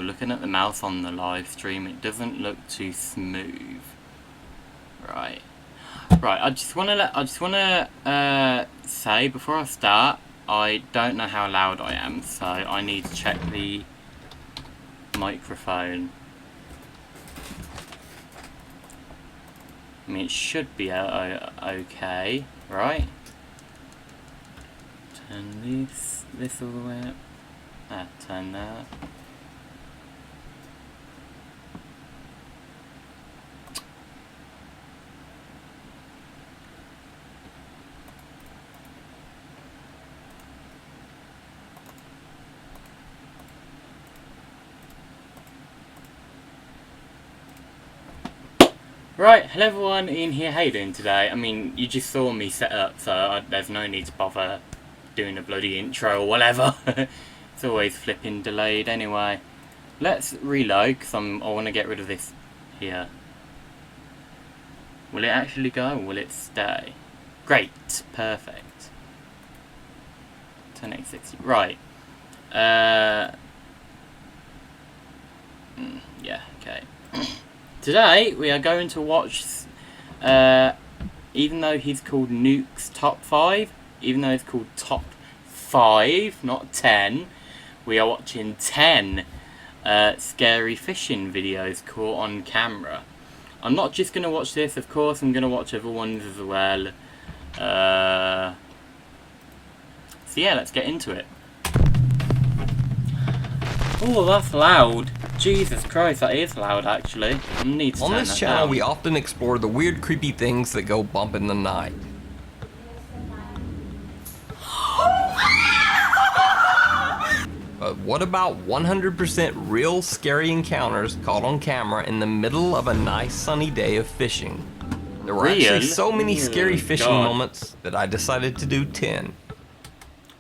looking at the mouse on the live stream, it doesn't look too smooth. Right. Right, I just wanna say before I start, I don't know how loud I am, so I need to check the microphone. I mean, it should be okay, right? Turn this all the way up. Turn that. Right, hello everyone, Ian here, how you doing today? I mean, you just saw me set up, so there's no need to bother doing a bloody intro or whatever. It's always flipping delayed anyway. Let's reload, because I want to get rid of this here. Will it actually go, or will it stay? Great, perfect. 1080, right. Yeah, okay. Today we are going to watch, even though he's called Nuke's Top 5, even though it's called Top 5, not 10, we are watching 10 scary fishing videos caught on camera. I'm not just going to watch this, of course, I'm going to watch other ones as well. So yeah, let's get into it. Oh, that's loud. Jesus Christ, that is loud actually. I need to turn On this that channel, down. we often explore the weird, creepy things that go bump in the night. But what about 100% real scary encounters caught on camera in the middle of a nice sunny day of fishing? There were actually so many scary fishing moments that I decided to do 10.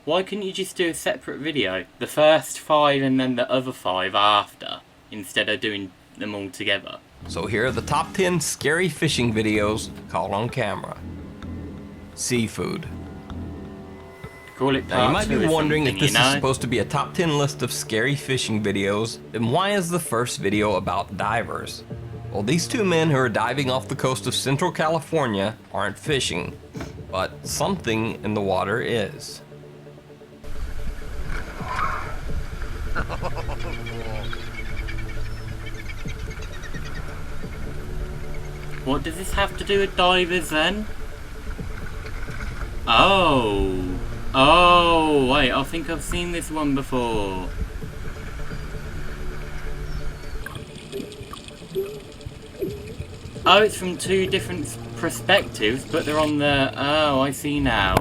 Why couldn't you just do a separate video? The first 5 and then the other 5 after, instead of doing them all together. So here are the top 10 scary fishing videos caught on camera. Seafood. Call it Now you part might 2 be or wondering if something, this is supposed to be a top 10 list of scary fishing videos, then why is the first video about divers? Well, these two men who are diving off the coast of Central California aren't fishing, but something in the water is. What does this have to do with divers then? Oh. Oh, wait, I think I've seen this one before. Oh, it's from 2 different perspectives, but they're on the... Oh, I see now.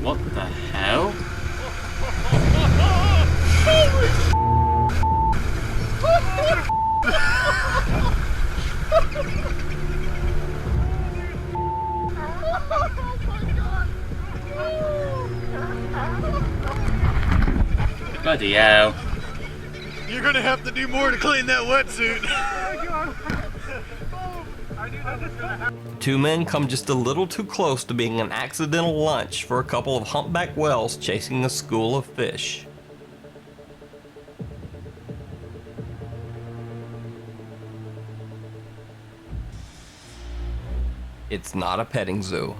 What the hell? Bloody hell. You're gonna have to do more to clean that wetsuit. Two men come just a little too close to being an accidental lunch for a couple of humpback whales chasing a school of fish. It's not a petting zoo.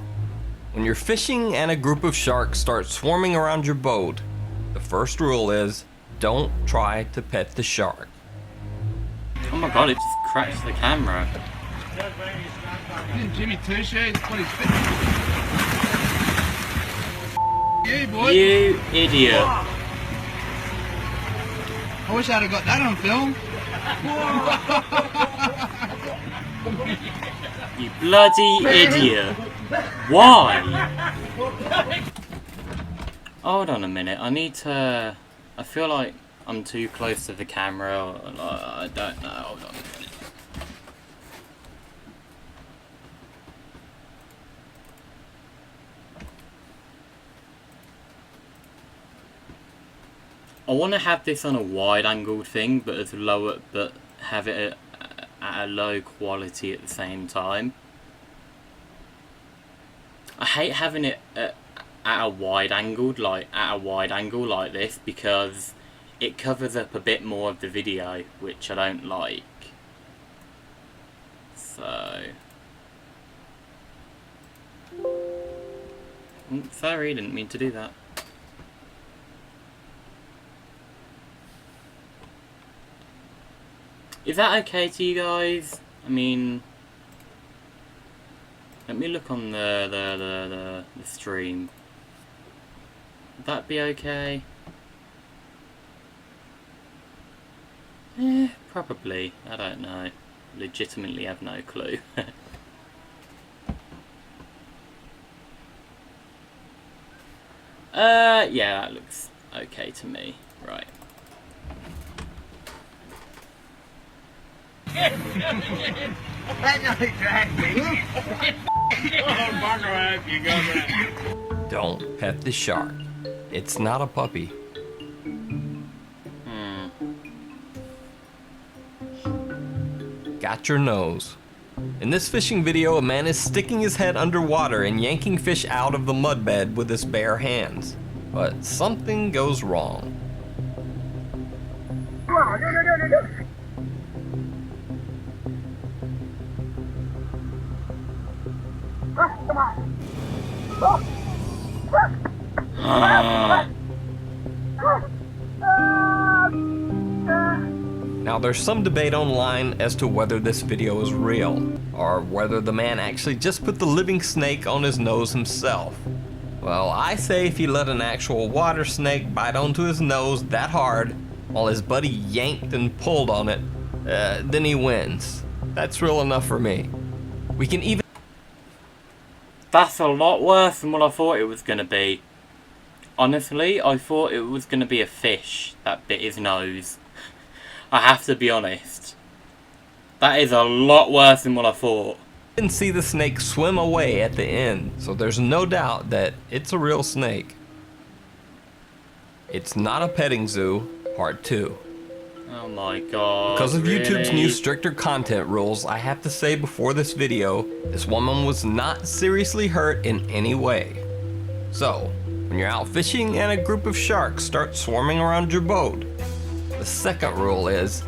When you're fishing and a group of sharks start swarming around your boat, the first rule is, don't try to pet the shark. Oh my god, it just crashed the camera. Jimmy Touche, that's what he's fitting. Yeah, boy. You idiot. I wish I'd have got that on film. You bloody idiot. Why? Hold on a minute, I need to... I feel like I'm too close to the camera, or, I don't know, hold on a minute. I want to have this on a wide-angled thing, but as lower, but have it at a low quality at the same time. I hate having it at at a wide angle like this, because it covers up a bit more of the video, which I don't like. So, sorry, didn't mean to do that. Is that okay to you guys? I mean, let me look on the stream. Would that be okay? Probably. I don't know. Legitimately have no clue. Yeah, that looks okay to me. Right. Don't pet the shark. It's not a puppy. Got your nose. In this fishing video, a man is sticking his head underwater and yanking fish out of the mudbed with his bare hands. But something goes wrong. Now there's some debate online as to whether this video is real, or whether the man actually just put the living snake on his nose himself. Well, I say if he let an actual water snake bite onto his nose that hard, while his buddy yanked and pulled on it, then he wins. That's real enough for me. We can even... That's a lot worse than what I thought it was going to be. Honestly, I thought it was going to be a fish that bit his nose. I have to be honest. That is a lot worse than what I thought. You can see the snake swim away at the end, so there's no doubt that it's a real snake. It's not a petting zoo, part 2. Oh my god. Because of really? YouTube's new stricter content rules, I have to say before this video, this woman was not seriously hurt in any way. So, when you're out fishing and a group of sharks start swarming around your boat, the second rule is,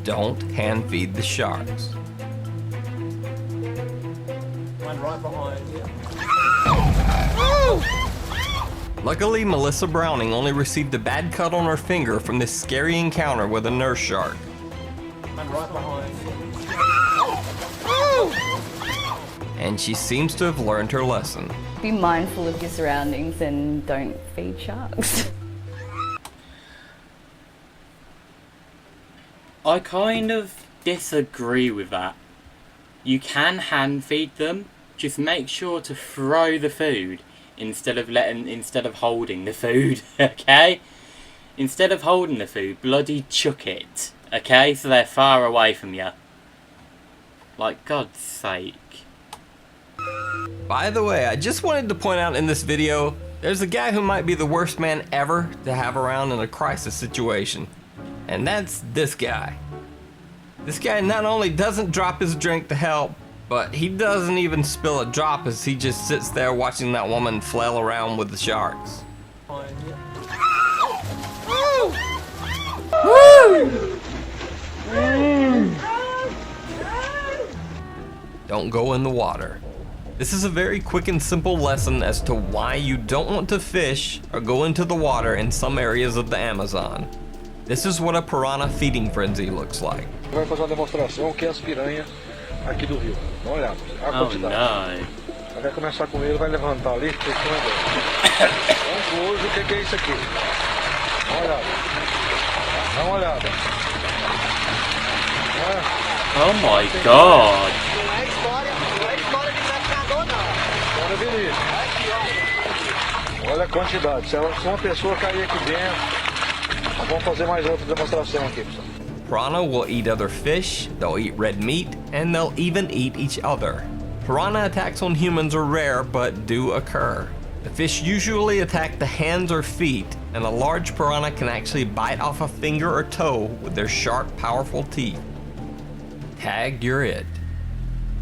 don't hand feed the sharks. One right behind you. Luckily, Melissa Browning only received a bad cut on her finger from this scary encounter with a nurse shark. One right behind you. And she seems to have learned her lesson. Be mindful of your surroundings and don't feed sharks. I kind of disagree with that. You can hand feed them, just make sure to throw the food instead of holding the food, okay? Instead of holding the food, bloody chuck it, okay? So they're far away from you. Like, God's sake. By the way, I just wanted to point out in this video, there's a guy who might be the worst man ever to have around in a crisis situation. And that's this guy. This guy not only doesn't drop his drink to help, but he doesn't even spill a drop as he just sits there watching that woman flail around with the sharks. Behind you. Don't go in the water. This is a very quick and simple lesson as to why you don't want to fish or go into the water in some areas of the Amazon. This is what a piranha feeding frenzy looks like. Vai fazer uma demonstração que é as piranhas aqui do rio. Dá uma olhada. A Oh quantidade. no. Vai começar com ele, vai levantar ali. Vamos hoje, o que é isso aqui? Dá uma olhada. Dá uma olhada. Oh my god. Não é história de pescador, não. Olha, Vinícius. Olha a quantidade. Se uma pessoa cair aqui dentro, nós vamos fazer mais outra demonstração aqui, pessoal. Piranha will eat other fish, they'll eat red meat, and they'll even eat each other. Piranha attacks on humans are rare, but do occur. The fish usually attack the hands or feet, and a large piranha can actually bite off a finger or toe with their sharp, powerful teeth. Tag, you're it.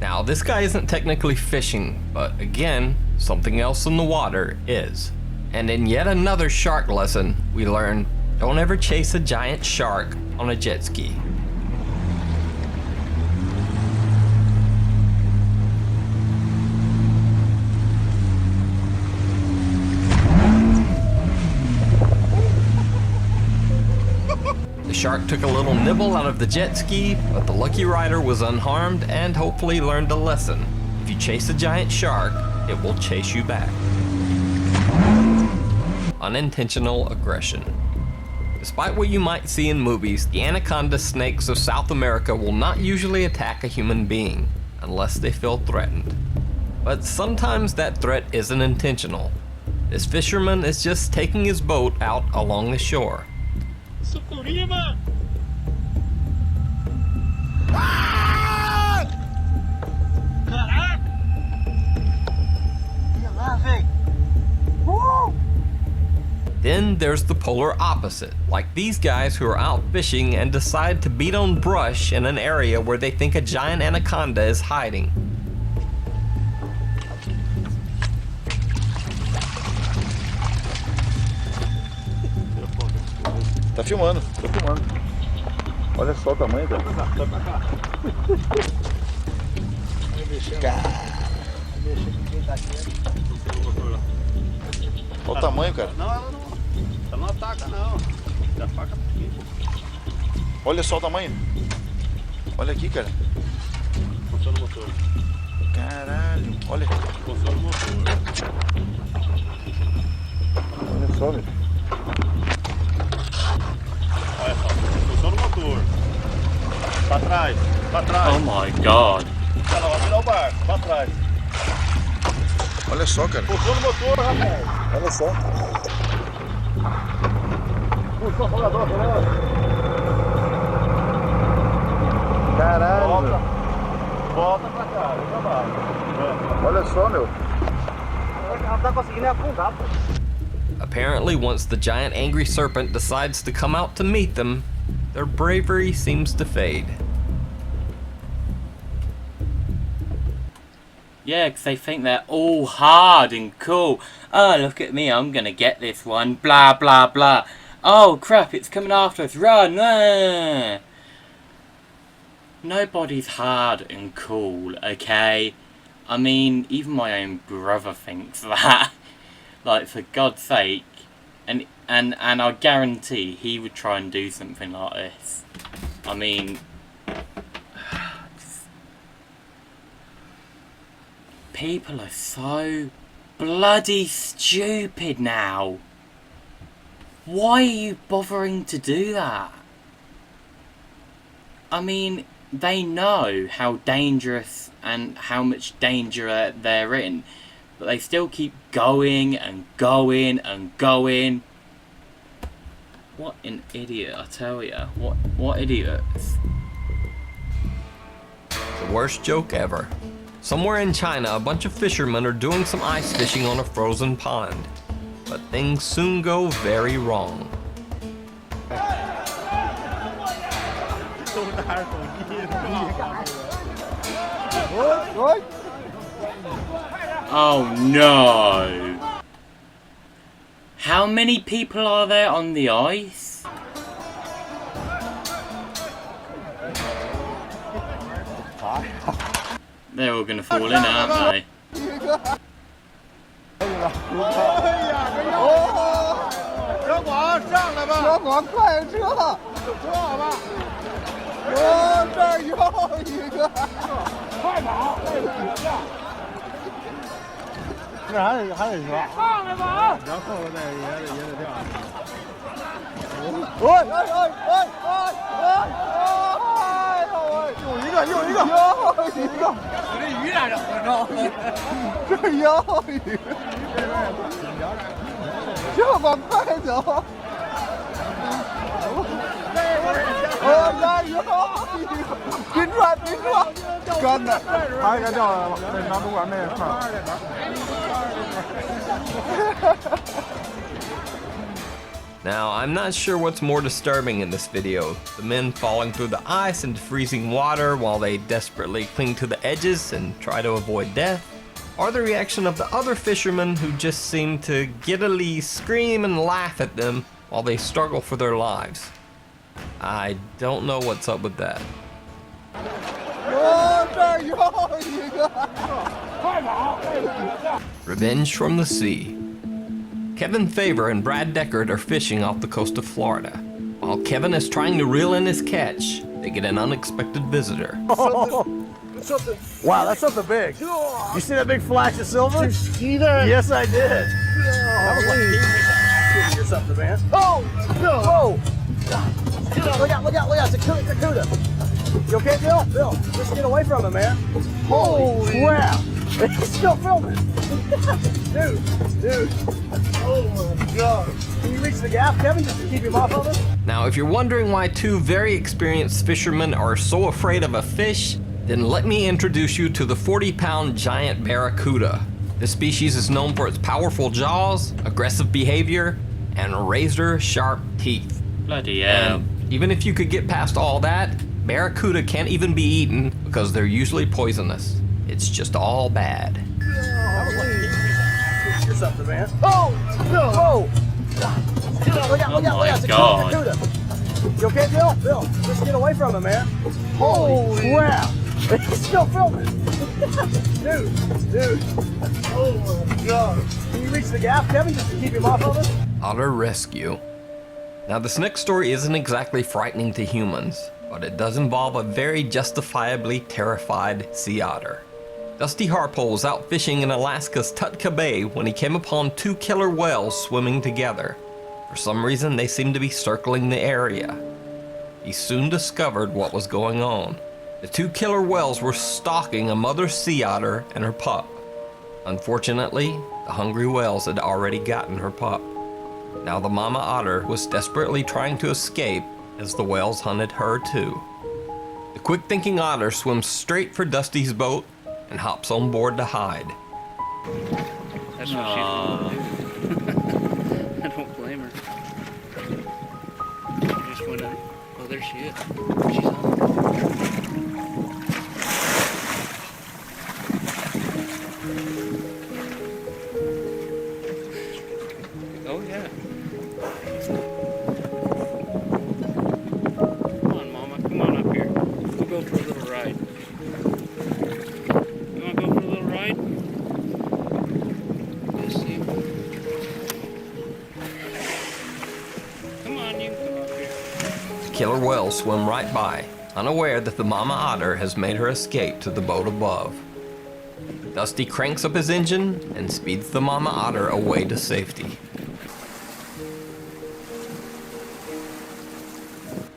Now, this guy isn't technically fishing, but again, something else in the water is. And in yet another shark lesson, we learn don't ever chase a giant shark on a jet ski. The shark took a little nibble out of the jet ski, but the lucky rider was unharmed and hopefully learned a lesson. If you chase a giant shark, it will chase you back. Unintentional aggression. Despite what you might see in movies, the anaconda snakes of South America will not usually attack a human being unless they feel threatened. But sometimes that threat isn't intentional. This fisherman is just taking his boat out along the shore. Sucurima! Caraca! Ia lá, véi. Then there's the polar opposite, like these guys who are out fishing and decide to beat on brush in an area where they think a giant anaconda is hiding. Tá filmando, tô filmando. Olha só o tamanho, cara. Olha o tamanho, cara. Não, ela não. Ela não ataca, não. Da faca pequena. Olha só o tamanho. Olha aqui, cara. Funciona o motor. Caralho. Olha. Funciona o motor. Olha só, velho. Olha só. Funciona o motor. Pra trás. Pra trás. Oh my god. Ela vai virar o barco. Pra trás. Olha só, cara. Funciona o motor, rapaz. Olha só. Puxa o afogador, Caralho. Volta. Volta pra cá. Vem pra baixo. Olha só, meu. Ela tá conseguindo afundar, pô. Apparently, once the giant angry serpent decides to come out to meet them, their bravery seems to fade. Yeah, because they think they're all hard and cool. Oh, look at me, I'm gonna get this one. Blah, blah, blah. Oh, crap, it's coming after us. Run! Ah. Nobody's hard and cool, okay? I mean, even my own brother thinks that. Like, for God's sake. And I guarantee he would try and do something like this. I mean... People are so bloody stupid now. Why are you bothering to do that? I mean, they know how dangerous and how much danger they're in, but they still keep going and going and going. What an idiot, I tell ya. What idiots. The worst joke ever. Somewhere in China, a bunch of fishermen are doing some ice fishing on a frozen pond. But things soon go very wrong. Oh no! How many people are there on the ice? They're all gonna fall in, aren't they? 车广上来吧！车广快车！坐吧！哦，这儿有一个！快跑！这还得车。上来吧！然后再也得掉。又一个！这鱼咋整的？这又一个！这么快走！加油！别转！干的，还给掉下来了，那拿不管那块儿。Now, I'm not sure what's more disturbing in this video, the men falling through the ice into freezing water while they desperately cling to the edges and try to avoid death, or the reaction of the other fishermen who just seem to giddily scream and laugh at them while they struggle for their lives. I don't know what's up with that. 哟，这儿又一个。 Revenge from the sea. Kevin Favor and Brad Deckard are fishing off the coast of Florida. While Kevin is trying to reel in his catch, they get an unexpected visitor. Wow, that's something big. You see that big flash of silver? Did you see that? Yes, I did. That was like TV or something, man. Oh! Whoa! Look out, look out, look out. It's a cuda. You okay, Bill? Bill, just get away from him, man. Holy crap. It's still filming. Dude. Oh my God. Can you reach the gap, Kevin, just to keep him off of us? Now, if you're wondering why two very experienced fishermen are so afraid of a fish, then let me introduce you to the 40-pound giant barracuda. This species is known for its powerful jaws, aggressive behavior, and razor-sharp teeth. Bloody hell. And even if you could get past all that, barracuda can't even be eaten because they're usually poisonous. It's just all bad. That was like TV or something, man. Oh! Whoa! Look out, look out, look out. It's a God. cuda. You okay, Bill? Bill, just get away from him, man. Holy crap. It's still filming. Dude. Oh my God. Can you reach the gap, Kevin, just to keep him off of us? Otter rescue. Now, this next story isn't exactly frightening to humans, but it does involve a very justifiably terrified sea otter. Dusty Harpole was out fishing in Alaska's Tutka Bay when he came upon two killer whales swimming together. For some reason, they seemed to be circling the area. He soon discovered what was going on. The two killer whales were stalking a mother sea otter and her pup. Unfortunately, the hungry whales had already gotten her pup. Now the mama otter was desperately trying to escape as the whales hunted her too. The quick-thinking otter swims straight for Dusty's boat and hops on board to hide. That's what she's gonna do. I don't blame her. I just went up. Oh, there she is. She's on. Oh, yeah. Come on, Mama. Come on up here. We'll go for a little ride. You want to go for a little ride? Let's see. Come on, you can come up here. The killer whales swim right by, unaware that the mama otter has made her escape to the boat above. Dusty cranks up his engine and speeds the mama otter away to safety.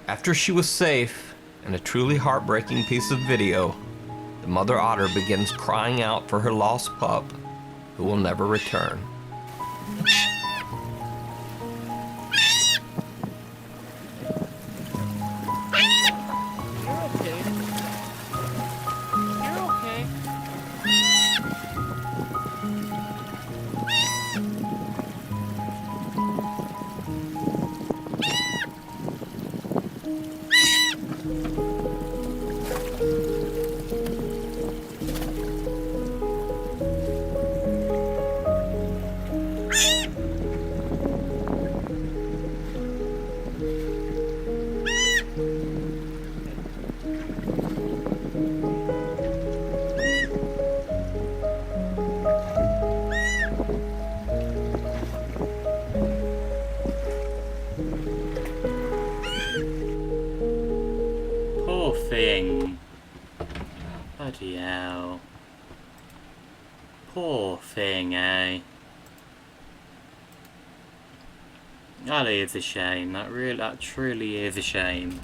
After she was safe, and a truly heartbreaking piece of video, the mother otter begins crying out for her lost pup, who will never return. You're okay. You're okay. Poor thing. Bloody hell. Poor thing, eh? That is a shame. That truly is a shame.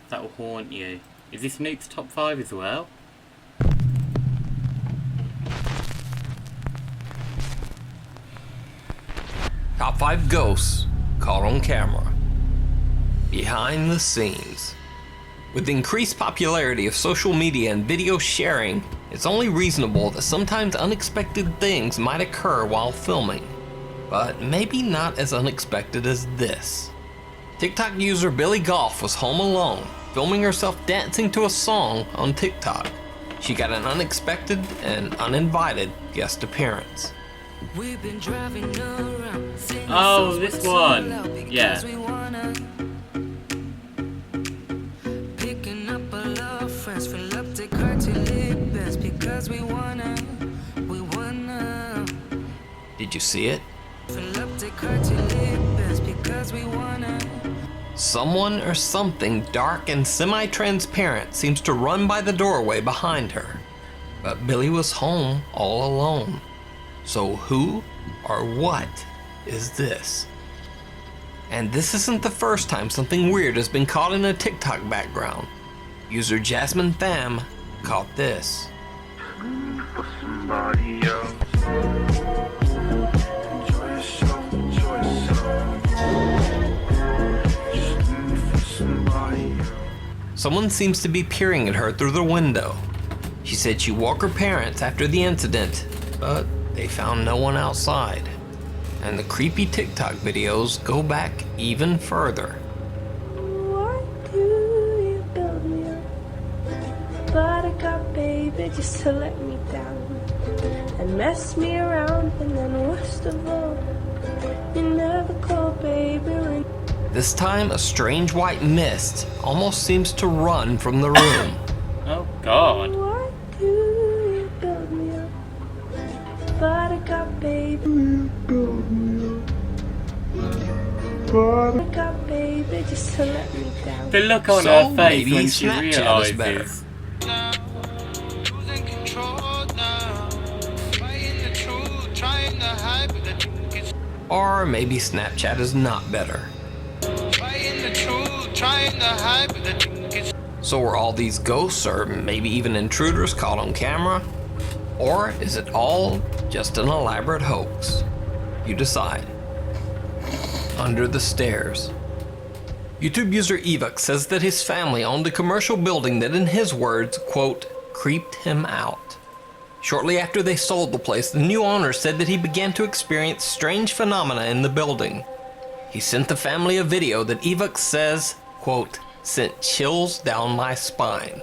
That will haunt you. Is this Nuke's top 5 as well? Top 5 ghosts caught on camera. Behind the scenes. With the increased popularity of social media and video sharing, it's only reasonable that sometimes unexpected things might occur while filming. But maybe not as unexpected as this. TikTok user Billy Golf was home alone filming herself dancing to a song on TikTok. She got an unexpected and uninvited guest appearance. We've been driving around, singing Oh, songs this with so one. loud because Yeah. we wanna. Picking up all our friends, fill up the car till it bends because we wanna. Did you see it? Fill up the car till it bends because we wanna. Someone or something dark and semi-transparent seems to run by the doorway behind her. But Billy was home all alone. So who or what is this? And this isn't the first time something weird has been caught in a TikTok background. User Jasmine Pham caught this. Someone seems to be peering at her through the window. She said she woke her parents after the incident, but they found no one outside. And the creepy TikTok videos go back even further. Why do you build me up? Buttercup baby, just to let me down and mess me around, and then worst of all, you never call baby when... This time, a strange white mist almost seems to run from the room. Oh God. Why do you build me up? Buttercup baby, buttercup baby, just to let me down. The look on So her face maybe when she Snapchat is better. realizes. Or maybe Snapchat is not better. So were all these ghosts or maybe even intruders caught on camera? Or is it all just an elaborate hoax? You decide. Under the stairs. YouTube user Evux says that his family owned a commercial building that in his words, quote, creeped him out. Shortly after they sold the place, the new owner said that he began to experience strange phenomena in the building. He sent the family a video that Evux says, quote, sent chills down my spine.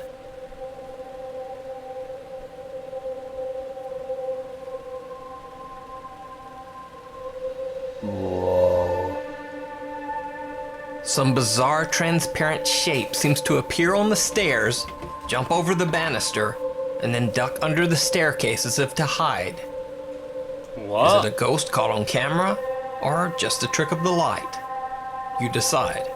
Some bizarre transparent shape seems to appear on the stairs, jump over the banister, and then duck under the staircase as if to hide. What? Is it a ghost caught on camera, or just a trick of the light? You decide.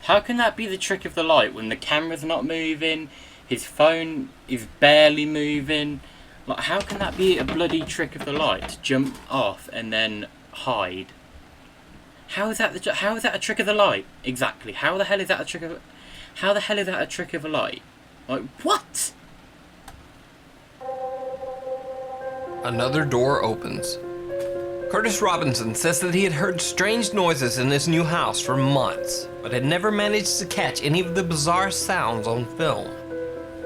How can that be the trick of the light when the camera's not moving, his phone is barely moving? Like, how can that be a bloody trick of the light to jump off and then hide? How is that a trick of the light? Exactly. How the hell is that a trick of? How the hell is that a trick of a light? Like what? Another door opens. Curtis Robinson says that he had heard strange noises in his new house for months, but had never managed to catch any of the bizarre sounds on film.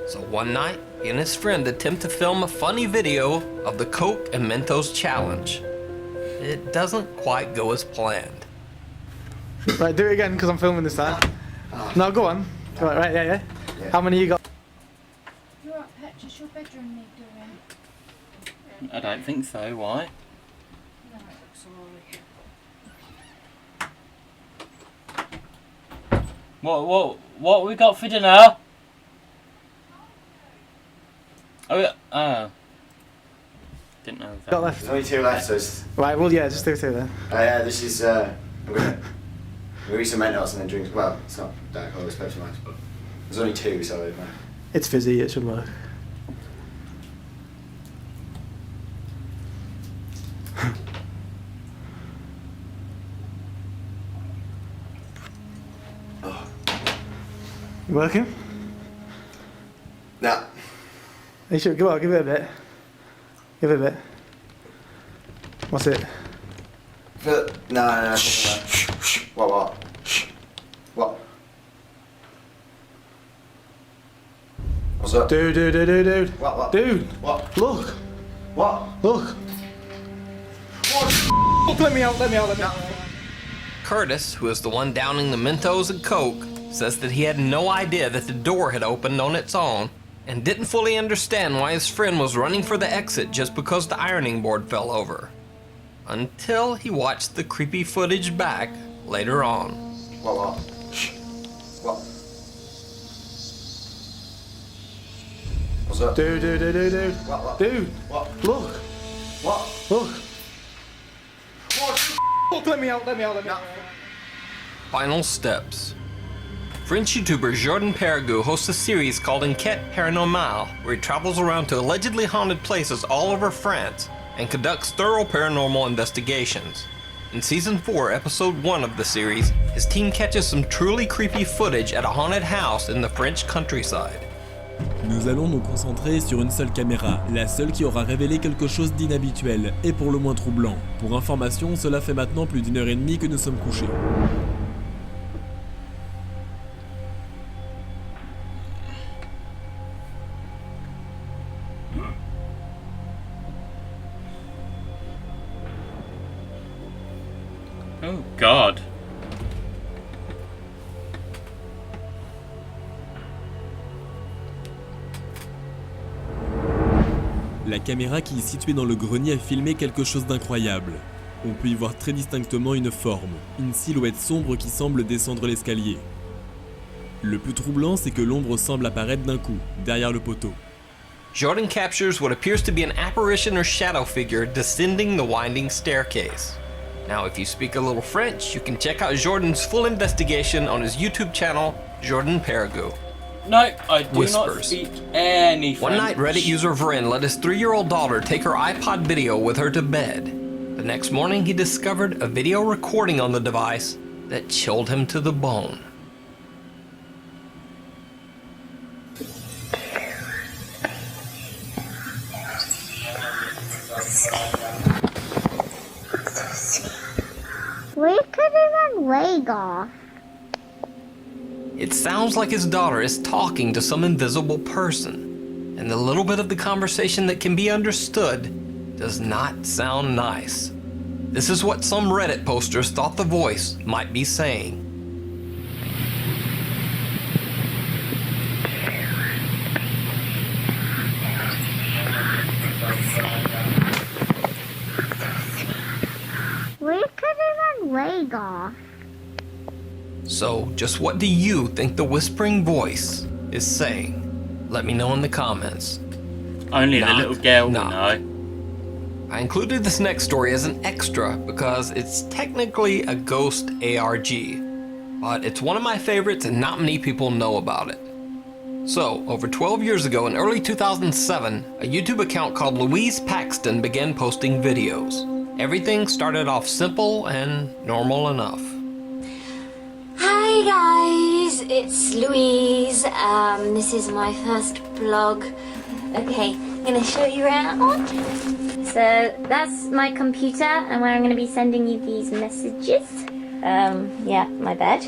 So one night, he and his friend attempt to film a funny video of the Coke and Mentos challenge. It doesn't quite go as planned. Right, do it again because I'm filming this time. No, go on. Right, yeah. How many you got? You're up, Petch. It's your bedroom need doing. I don't think so. Why? No, it looks alright. What we got for dinner? Didn't know that. Got left. There's only two left, so it's... Right, well, yeah, just do two then. yeah, this is, I'm gonna eat some Mentos and then drink, well, it's not that cold, it's Pepsi Max, but there's only two, so... It's fizzy, it should work. You working? Nah. You should, go on, give it a bit. Give it a bit. What's it? No. What? What? What's up? Dude. What? Dude. What? Look. What? Look. Let me out. Curtis, who is the one downing the Mentos and Coke, says that he had no idea that the door had opened on its own and didn't fully understand why his friend was running for the exit just because the ironing board fell over. Until he watched the creepy footage back later on. What? Shh. What? What's up? Dude. What? Dude. What? Look. What? Look. Oh, let me out. Final steps. French YouTuber Jordan Perregaux hosts a series called Enquête Paranormale, where he travels around to allegedly haunted places all over France and conducts thorough paranormal investigations. In Season 4, Episode 1 of the series, his team catches some truly creepy footage at a haunted house in the French countryside. Nous allons nous concentrer sur une seule caméra, la seule qui aura révélé quelque chose d'inhabituel et pour le moins troublant. Pour information, cela fait maintenant plus d'1 heure et demie que nous sommes couchés. Oh God. La caméra qui est située dans le grenier a filmé quelque chose d'incroyable. On peut y voir très distinctement une forme, une silhouette sombre qui semble descendre l'escalier. Le plus troublant, c'est que l'ombre semble apparaître d'un coup, derrière le poteau. Jordan captures what appears to be an apparition or shadow figure descending the winding staircase. Now, if you speak a little French, you can check out Jordan's full investigation on his YouTube channel, Jordan Perregaux. No, I do Whispers. not speak any French. One night, Reddit user Vren let his 3-year-old daughter take her iPod video with her to bed. The next morning, he discovered a video recording on the device that chilled him to the bone. We could even leg off. It sounds like his daughter is talking to some invisible person, and the little bit of the conversation that can be understood does not sound nice. This is what some Reddit posters thought the voice might be saying. We could even leg off. So, just what do you think the whispering voice is saying? Let me know in the comments. Only the little girl will knock. know. I included this next story as an extra because it's technically a ghost ARG, but it's one of my favorites and not many people know about it. So, over 12 years ago in early 2007, a YouTube account called Louise Paxton began posting videos. Everything started off simple and normal enough. Hi guys, it's Louise. This is my first vlog. Okay, I'm gonna show you around. So that's my computer and where I'm gonna be sending you these messages. Yeah, my bed.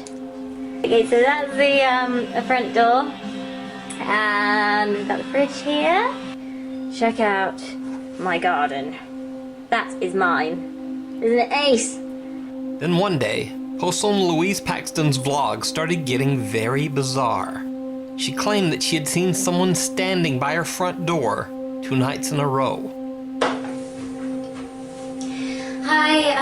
Okay, so that's the front door. And we've got the fridge here. Check out my garden. That is mine. Isn't it ace? Then one day, posts on Louise Paxton's vlog started getting very bizarre. She claimed that she had seen someone standing by her front door 2 nights in a row. Hi,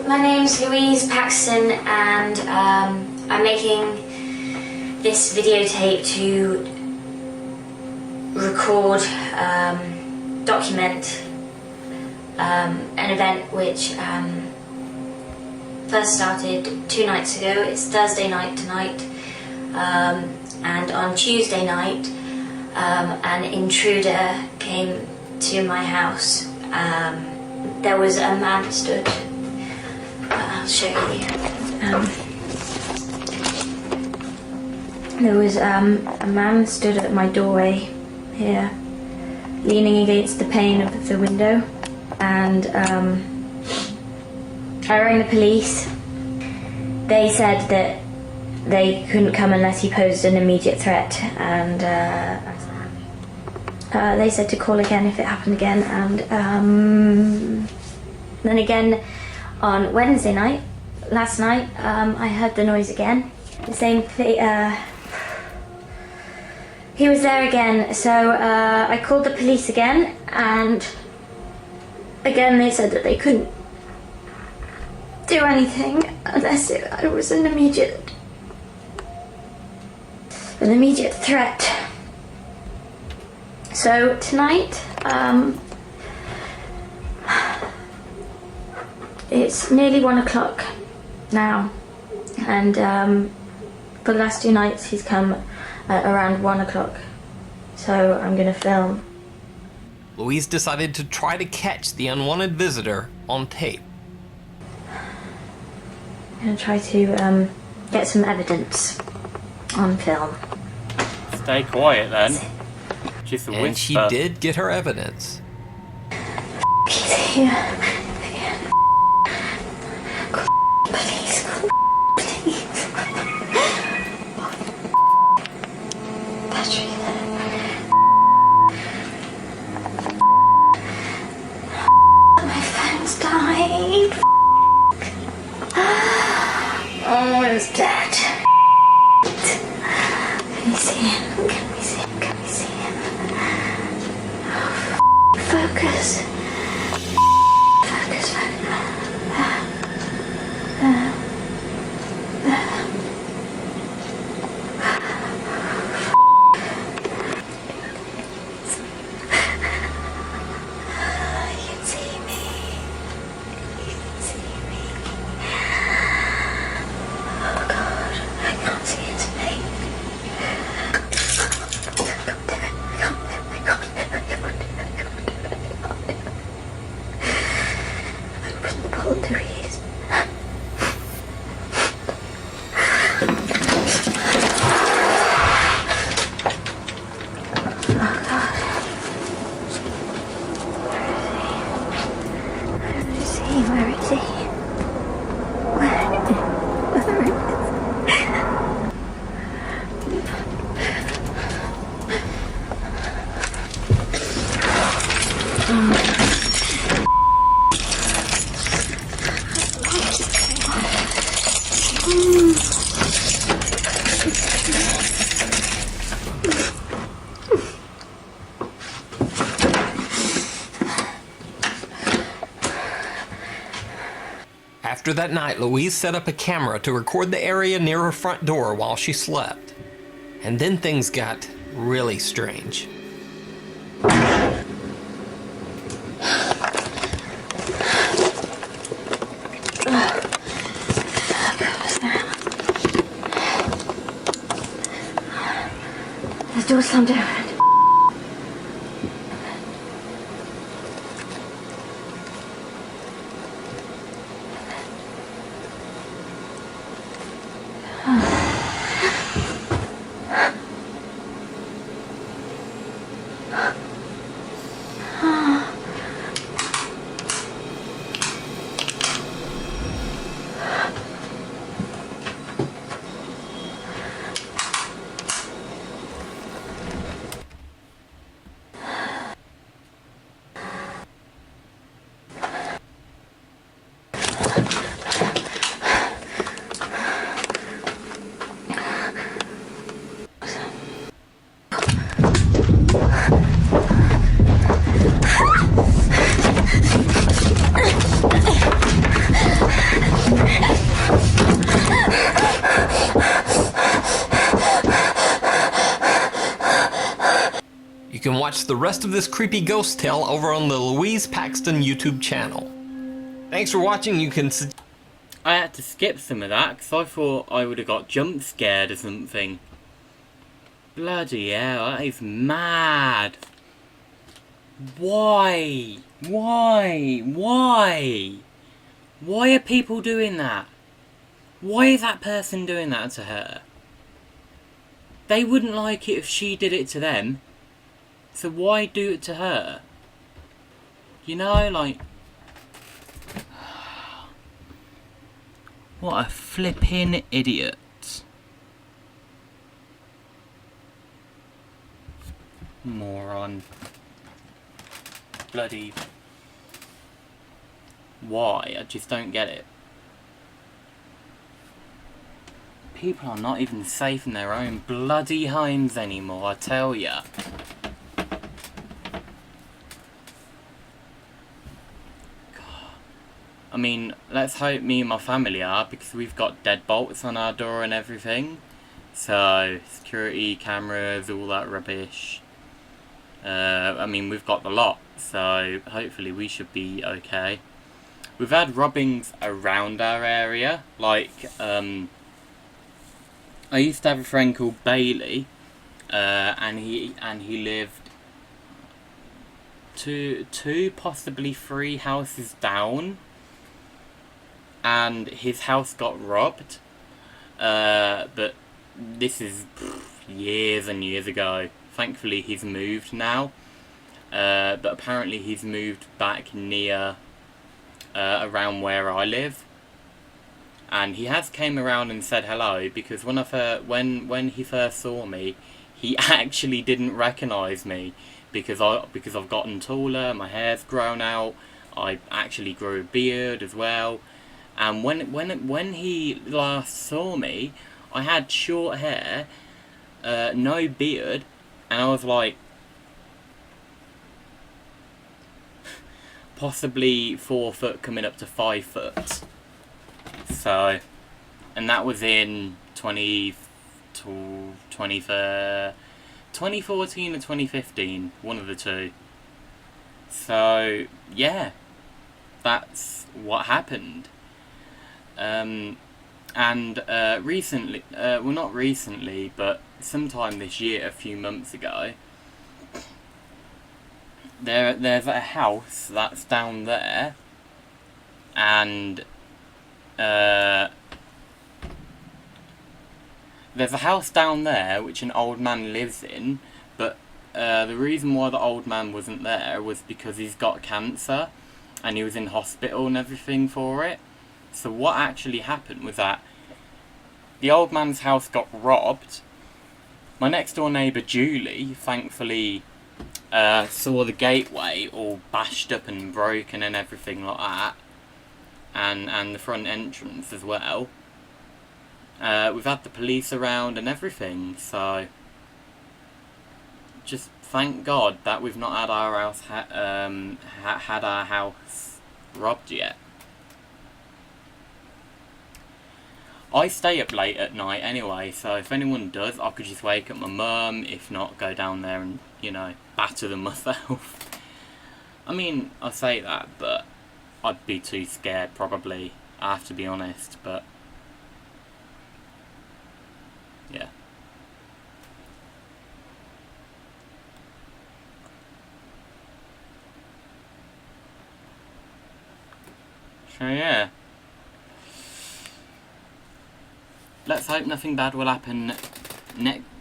my name's Louise Paxton and I'm making this videotape to record, document an event which first started 2 nights ago. It's Thursday night tonight, and on Tuesday night an intruder came to my house. There was a man stood, I'll show you. There was a man stood at my doorway here, leaning against the pane of the window, and I rang the police. They said that they couldn't come unless he posed an immediate threat, and they said to call again if it happened again. And then again on Wednesday night, last night, I heard the noise again. the same thing. He was there again, so I called the police again, and again they said that they couldn't do anything unless it was an immediate threat. So tonight, it's nearly 1 o'clock now, and for the last 2 nights he's come at around 1 o'clock, so I'm gonna film. Louise decided to try to catch the unwanted visitor on tape. I'm gonna try to get some evidence on film. Stay quiet then. Just a And she whisper. did get her evidence. He's here. Please, please. Patrick. My phone's died. Almost dead. Can you see him? Can we see him? Can we see him? Oh, focus. Focus, You can see me. You can see me. Oh God, I can't see his face. Open the boundaries. Oh God. Where is he? Where is he? Where is he? After that night, Louise set up a camera to record the area near her front door while she slept. And then things got really strange. The door slammed open. You can watch the rest of this creepy ghost tale over on the Louise Paxton YouTube channel. Thanks for watching. You can... I had to skip some of that because I thought I would have got jump scared or something. Bloody hell, that is mad. Why? Why? Why? Why are people doing that? Why is that person doing that to her? They wouldn't like it if she did it to them. So why do it to her? You know, like... What a flipping idiot. Moron. Bloody... Why? I just don't get it. People are not even safe in their own bloody homes anymore, I tell ya. I mean, let's hope me and my family are, because we've got deadbolts on our door and everything. So, security, cameras, all that rubbish. I mean, we've got the lot, so hopefully we should be okay. We've had robbings around our area, like, I used to have a friend called Bailey, and he lived two, possibly 3 houses down. And his house got robbed, but this is years and years ago. Thankfully he's moved now, but apparently he's moved back near, around where I live. And he has came around and said hello, because when he first saw me, he actually didn't recognise me, because I've gotten taller, my hair's grown out, I actually grew a beard as well. And when he last saw me, I had short hair, no beard, and I was like, possibly 4 foot coming up to 5 foot. So, and that was in 2014 or 2015, one of the two. So, yeah, that's what happened. Recently, well, not recently, but sometime this year, a few months ago, there's a house that's down there, and there's a house down there which an old man lives in, but the reason why the old man wasn't there was because he's got cancer, and he was in hospital and everything for it. So what actually happened was that the old man's house got robbed. My next door neighbour Julie thankfully saw the gateway all bashed up and broken and everything like that, and the front entrance as well. We've had the police around and everything, so just thank God that we've not had our house had our house robbed yet. I stay up late at night anyway, so if anyone does, I could just wake up my mum, if not go down there and, you know, batter them myself. I mean, I say that, but I'd be too scared probably, I have to be honest, but yeah. So yeah. Let's hope nothing bad will happen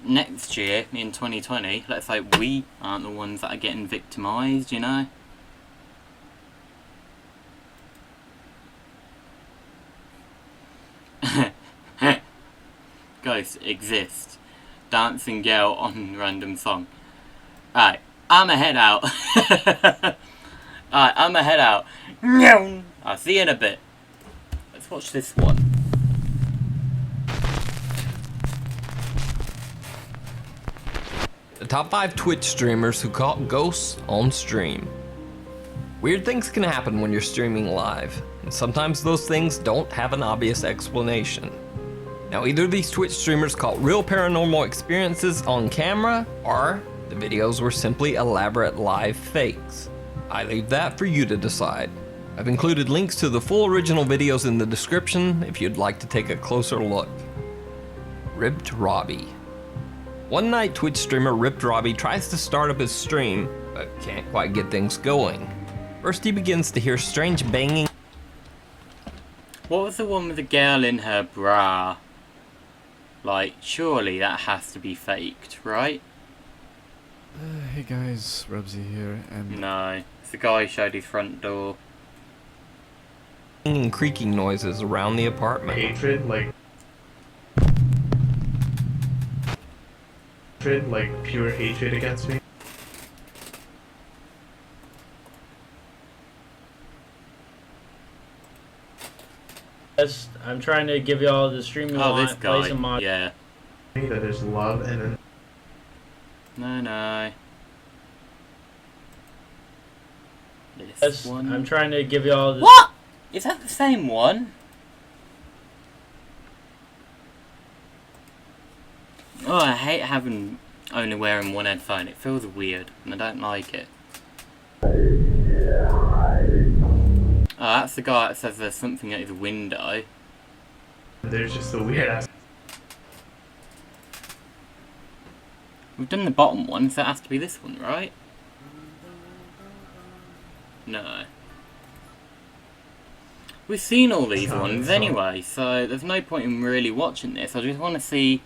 next year in 2020. Let's hope we aren't the ones that are getting victimised, you know? Ghosts exist. Dancing girl on random song. Alright, I'ma head out. Alright, I'ma head out. I'll see you in a bit. Let's watch this one. The top 5 Twitch streamers who caught ghosts on stream. Weird things can happen when you're streaming live, and sometimes those things don't have an obvious explanation. Now, either these Twitch streamers caught real paranormal experiences on camera, or the videos were simply elaborate live fakes. I leave that for you to decide. I've included links to the full original videos in the description if you'd like to take a closer look. Ripped Robbie. One night, Twitch streamer Ripped Robbie tries to start up his stream, but can't quite get things going. First, he begins to hear strange banging. What was the one with the girl in her bra? Like, surely that has to be faked, right? Hey guys, Rubsy here, and... No, it's the guy who showed his front door. And creaking noises around the apartment. Hatred, like pure hatred against me. I'm trying to give y'all the streaming Oh, this play guy. some mod. Yeah. That there's love in it. No. Yes, I'm trying to give y'all the... What? Is that the same one? Oh, I hate having only wearing one headphone. It feels weird, and I don't like it. Oh, that's the guy that says there's something at his window. There's just a weird ass. We've done the bottom one, so it has to be this one, right? No. We've seen all these ones anyway, so there's no point in really watching this. I just want to see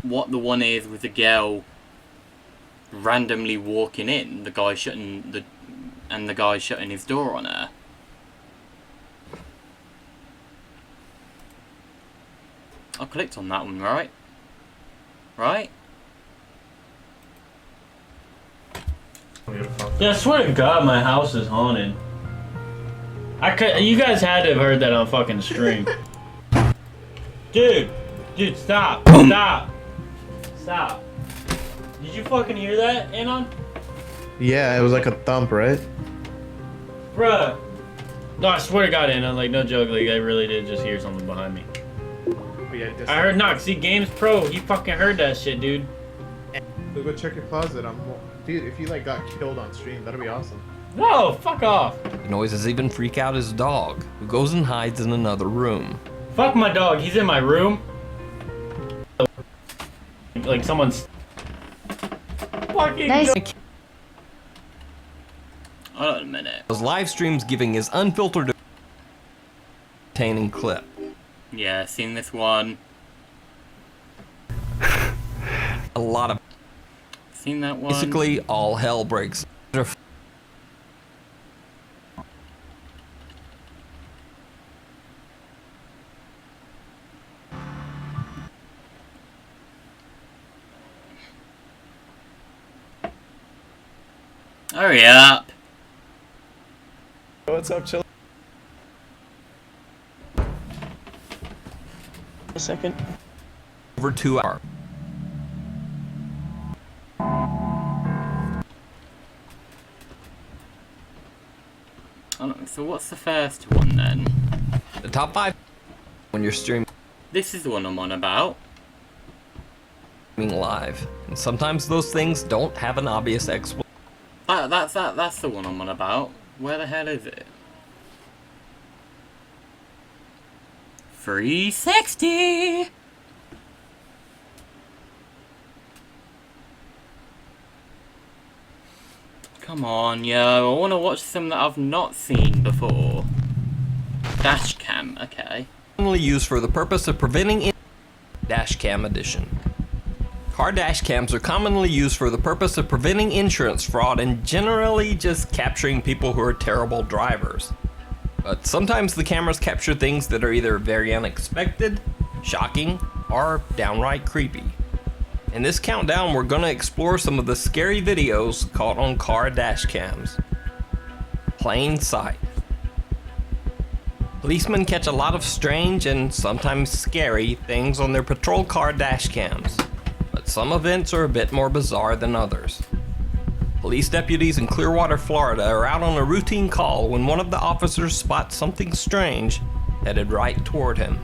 what the one is with the girl randomly walking in, the guy shutting his door on her. I clicked on that one, right? Right? Yeah, I swear to God, my house is haunted. You guys had to have heard that on fucking stream. Dude, stop. Stop. Did you fucking hear that, Anon? Yeah, it was like a thump, right? Bruh. No, I swear to God, Anon, like, no joke, like, I really did just hear something behind me. Oh, yeah, I heard Nox. See, Games Pro, he fucking heard that shit, dude. So go check your closet. Dude, if you like got killed on stream, that'd be awesome. No, fuck off. The noises even freak out his dog, who goes and hides in another room. Fuck my dog, he's in my room. Like someone's fucking Hold on a minute. Those live streams giving his unfiltered entertaining clip. Yeah, seen this one. A lot of Seen that one. basically all hell breaks. Hurry up. What's up, Chill? A second. Over 2 hours. So what's the first one then? The top 5 when you're streaming This is the one I'm on about. live. And sometimes those things don't have an obvious explanation. That's the one I'm on about. Where the hell is it? 360! Come on, yo. I want to watch some that I've not seen before. Dash cam, okay. Commonly used for the purpose of preventing dash cam edition. Car dash cams are commonly used for the purpose of preventing insurance fraud and generally just capturing people who are terrible drivers. But sometimes the cameras capture things that are either very unexpected, shocking, or downright creepy. In this countdown, we're gonna explore some of the scary videos caught on car dash cams. Plain sight. Policemen catch a lot of strange and sometimes scary things on their patrol car dash cams, but some events are a bit more bizarre than others. Police deputies in Clearwater, Florida are out on a routine call when one of the officers spots something strange headed right toward him.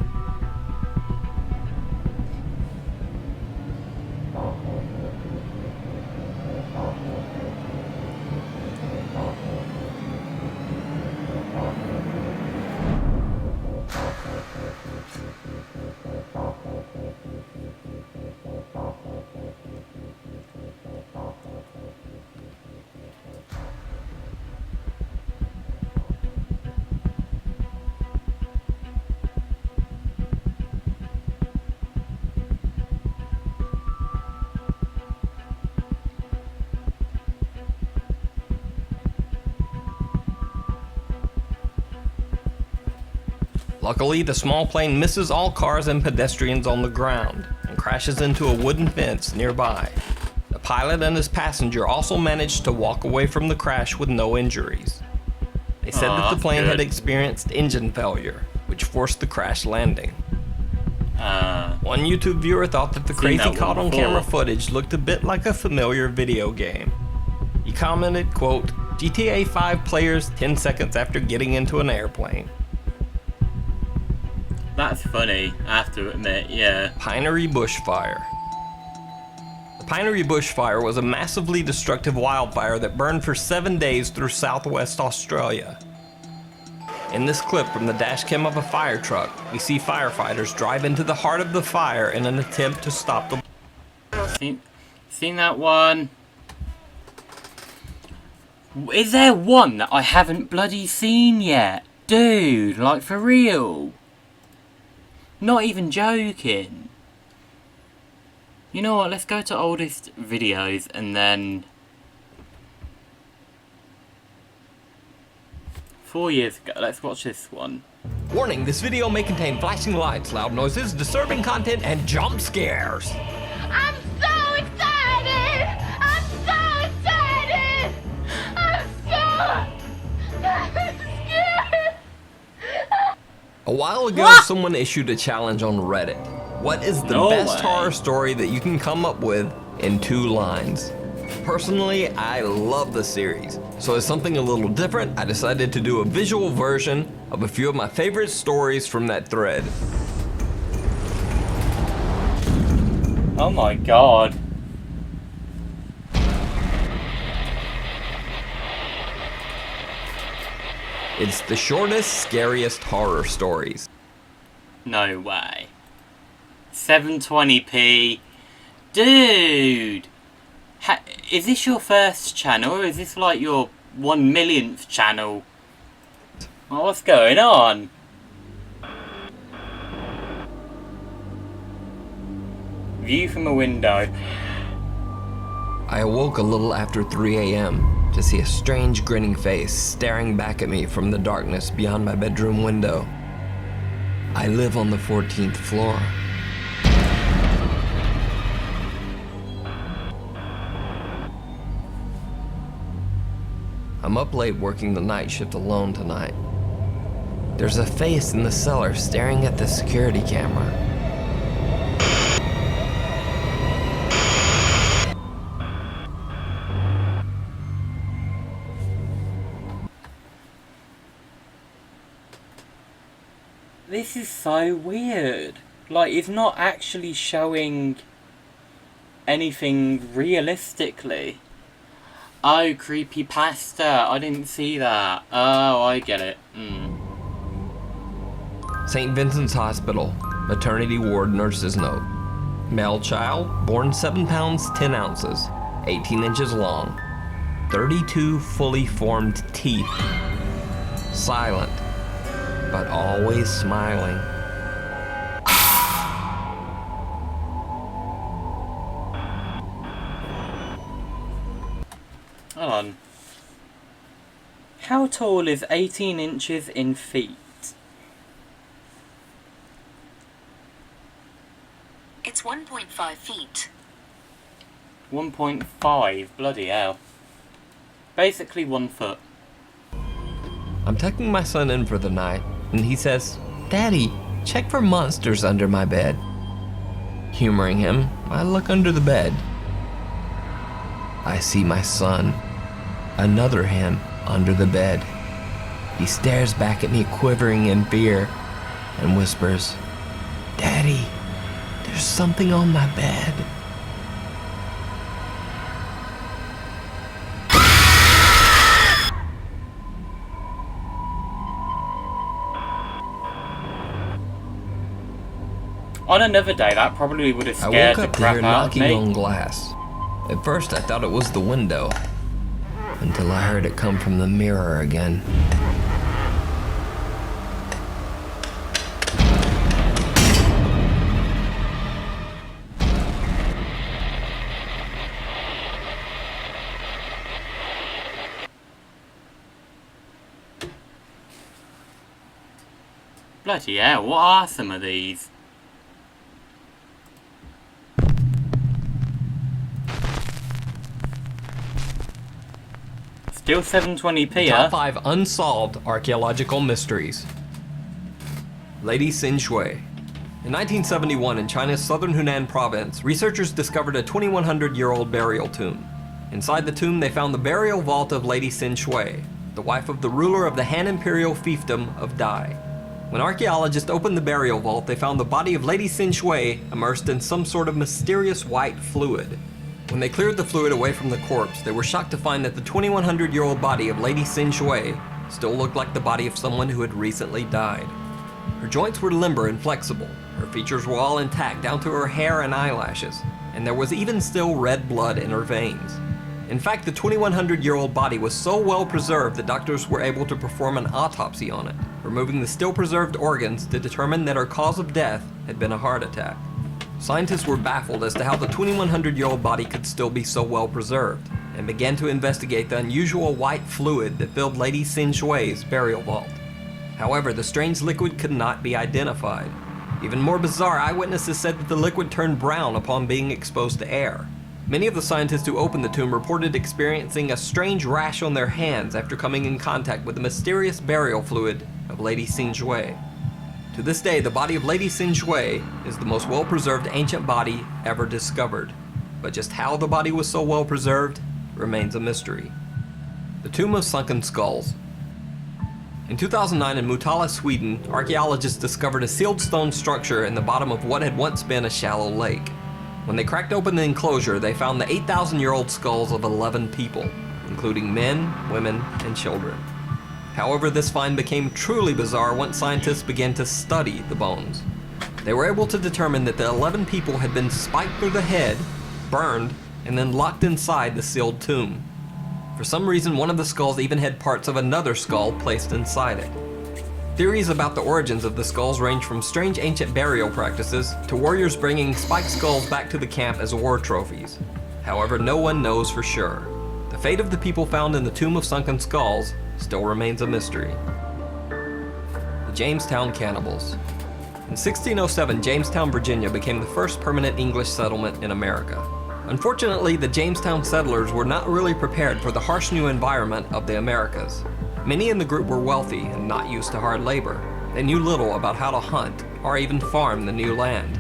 Luckily, the small plane misses all cars and pedestrians on the ground and crashes into a wooden fence nearby. The pilot and his passenger also managed to walk away from the crash with no injuries. They said that the that's plane had good. experienced engine failure, which forced the crash landing. One YouTube viewer thought that the Seen crazy that one caught on before. camera footage looked a bit like a familiar video game. He commented, quote, GTA 5 players 10 seconds after getting into an airplane. That's funny, I have to admit, yeah. Pinery bushfire. The Pinery bushfire was a massively destructive wildfire that burned for 7 days through southwest Australia. In this clip from the dashcam of a fire truck, we see firefighters drive into the heart of the fire in an attempt to stop the... Seen that one? Is there one that I haven't bloody seen yet? Dude, like for real? Not even joking. You know what, let's go to oldest videos and then... 4 years ago, let's watch this one. Warning, this video may contain flashing lights, loud noises, disturbing content, and jump scares. I'm so excited! I'm so excited! I'm so scared! A while ago, someone issued a challenge on Reddit. What is the No best way. horror story that you can come up with in 2 lines? Personally, I love the series, so as something a little different, I decided to do a visual version of a few of my favorite stories from that thread. Oh my god. It's the shortest, scariest horror stories. No way. 720p. Dude! Is this your first channel or is this like your 1 millionth channel? Oh, what's going on? View from a window. I awoke a little after 3 a.m. to see a strange grinning face staring back at me from the darkness beyond my bedroom window. I live on the 14th floor. I'm up late working the night shift alone tonight. There's a face in the cellar staring at the security camera. This is so weird. Like, it's not actually showing anything realistically. Oh, creepypasta. I didn't see that. Oh, I get it. St. Vincent's Hospital, maternity ward nurse's note. Male child, born 7 pounds 10 ounces, 18 inches long, 32 fully formed teeth. Silent, but always smiling. Hold on. How tall is 18 inches in feet? It's 1.5 feet. 1.5. Bloody hell. Basically 1 foot. I'm tucking my son in for the night, and he says, "Daddy, check for monsters under my bed." Humoring him, I look under the bed. I see my son, another him, under the bed. He stares back at me, quivering in fear, and whispers, "Daddy, there's something on my bed." On another day, that probably would have I scared woke the up to crap hear out of knocking me. on glass. At first I thought it was the window, until I heard it come from the mirror again. Bloody hell, what are some of these? Still 720p. Top 5 unsolved archaeological mysteries. Lady Xin Shui. In 1971, in China's southern Hunan province, researchers discovered a 2,100-year-old burial tomb. Inside the tomb, they found the burial vault of Lady Xin Shui, the wife of the ruler of the Han Imperial fiefdom of Dai. When archaeologists opened the burial vault, they found the body of Lady Xin Shui immersed in some sort of mysterious white fluid. When they cleared the fluid away from the corpse, they were shocked to find that the 2,100-year-old body of Lady Xin Shui still looked like the body of someone who had recently died. Her joints were limber and flexible, her features were all intact down to her hair and eyelashes, and there was even still red blood in her veins. In fact, the 2,100-year-old body was so well preserved that doctors were able to perform an autopsy on it, removing the still preserved organs to determine that her cause of death had been a heart attack. Scientists were baffled as to how the 2,100-year-old body could still be so well preserved, and began to investigate the unusual white fluid that filled Lady Xin Shui's burial vault. However, the strange liquid could not be identified. Even more bizarre, eyewitnesses said that the liquid turned brown upon being exposed to air. Many of the scientists who opened the tomb reported experiencing a strange rash on their hands after coming in contact with the mysterious burial fluid of Lady Xin Shui. To this day, the body of Lady Xin Shui is the most well-preserved ancient body ever discovered. But just how the body was so well preserved remains a mystery. The Tomb of Sunken Skulls. In 2009 in Motala, Sweden, archaeologists discovered a sealed stone structure in the bottom of what had once been a shallow lake. When they cracked open the enclosure, they found the 8,000-year-old skulls of 11 people, including men, women, and children. However, this find became truly bizarre once scientists began to study the bones. They were able to determine that the 11 people had been spiked through the head, burned, and then locked inside the sealed tomb. For some reason, one of the skulls even had parts of another skull placed inside it. Theories about the origins of the skulls range from strange ancient burial practices to warriors bringing spiked skulls back to the camp as war trophies. However, no one knows for sure. The fate of the people found in the Tomb of Sunken Skulls still remains a mystery. The Jamestown Cannibals. In 1607, Jamestown, Virginia became the first permanent English settlement in America. Unfortunately, the Jamestown settlers were not really prepared for the harsh new environment of the Americas. Many in the group were wealthy and not used to hard labor. They knew little about how to hunt or even farm the new land.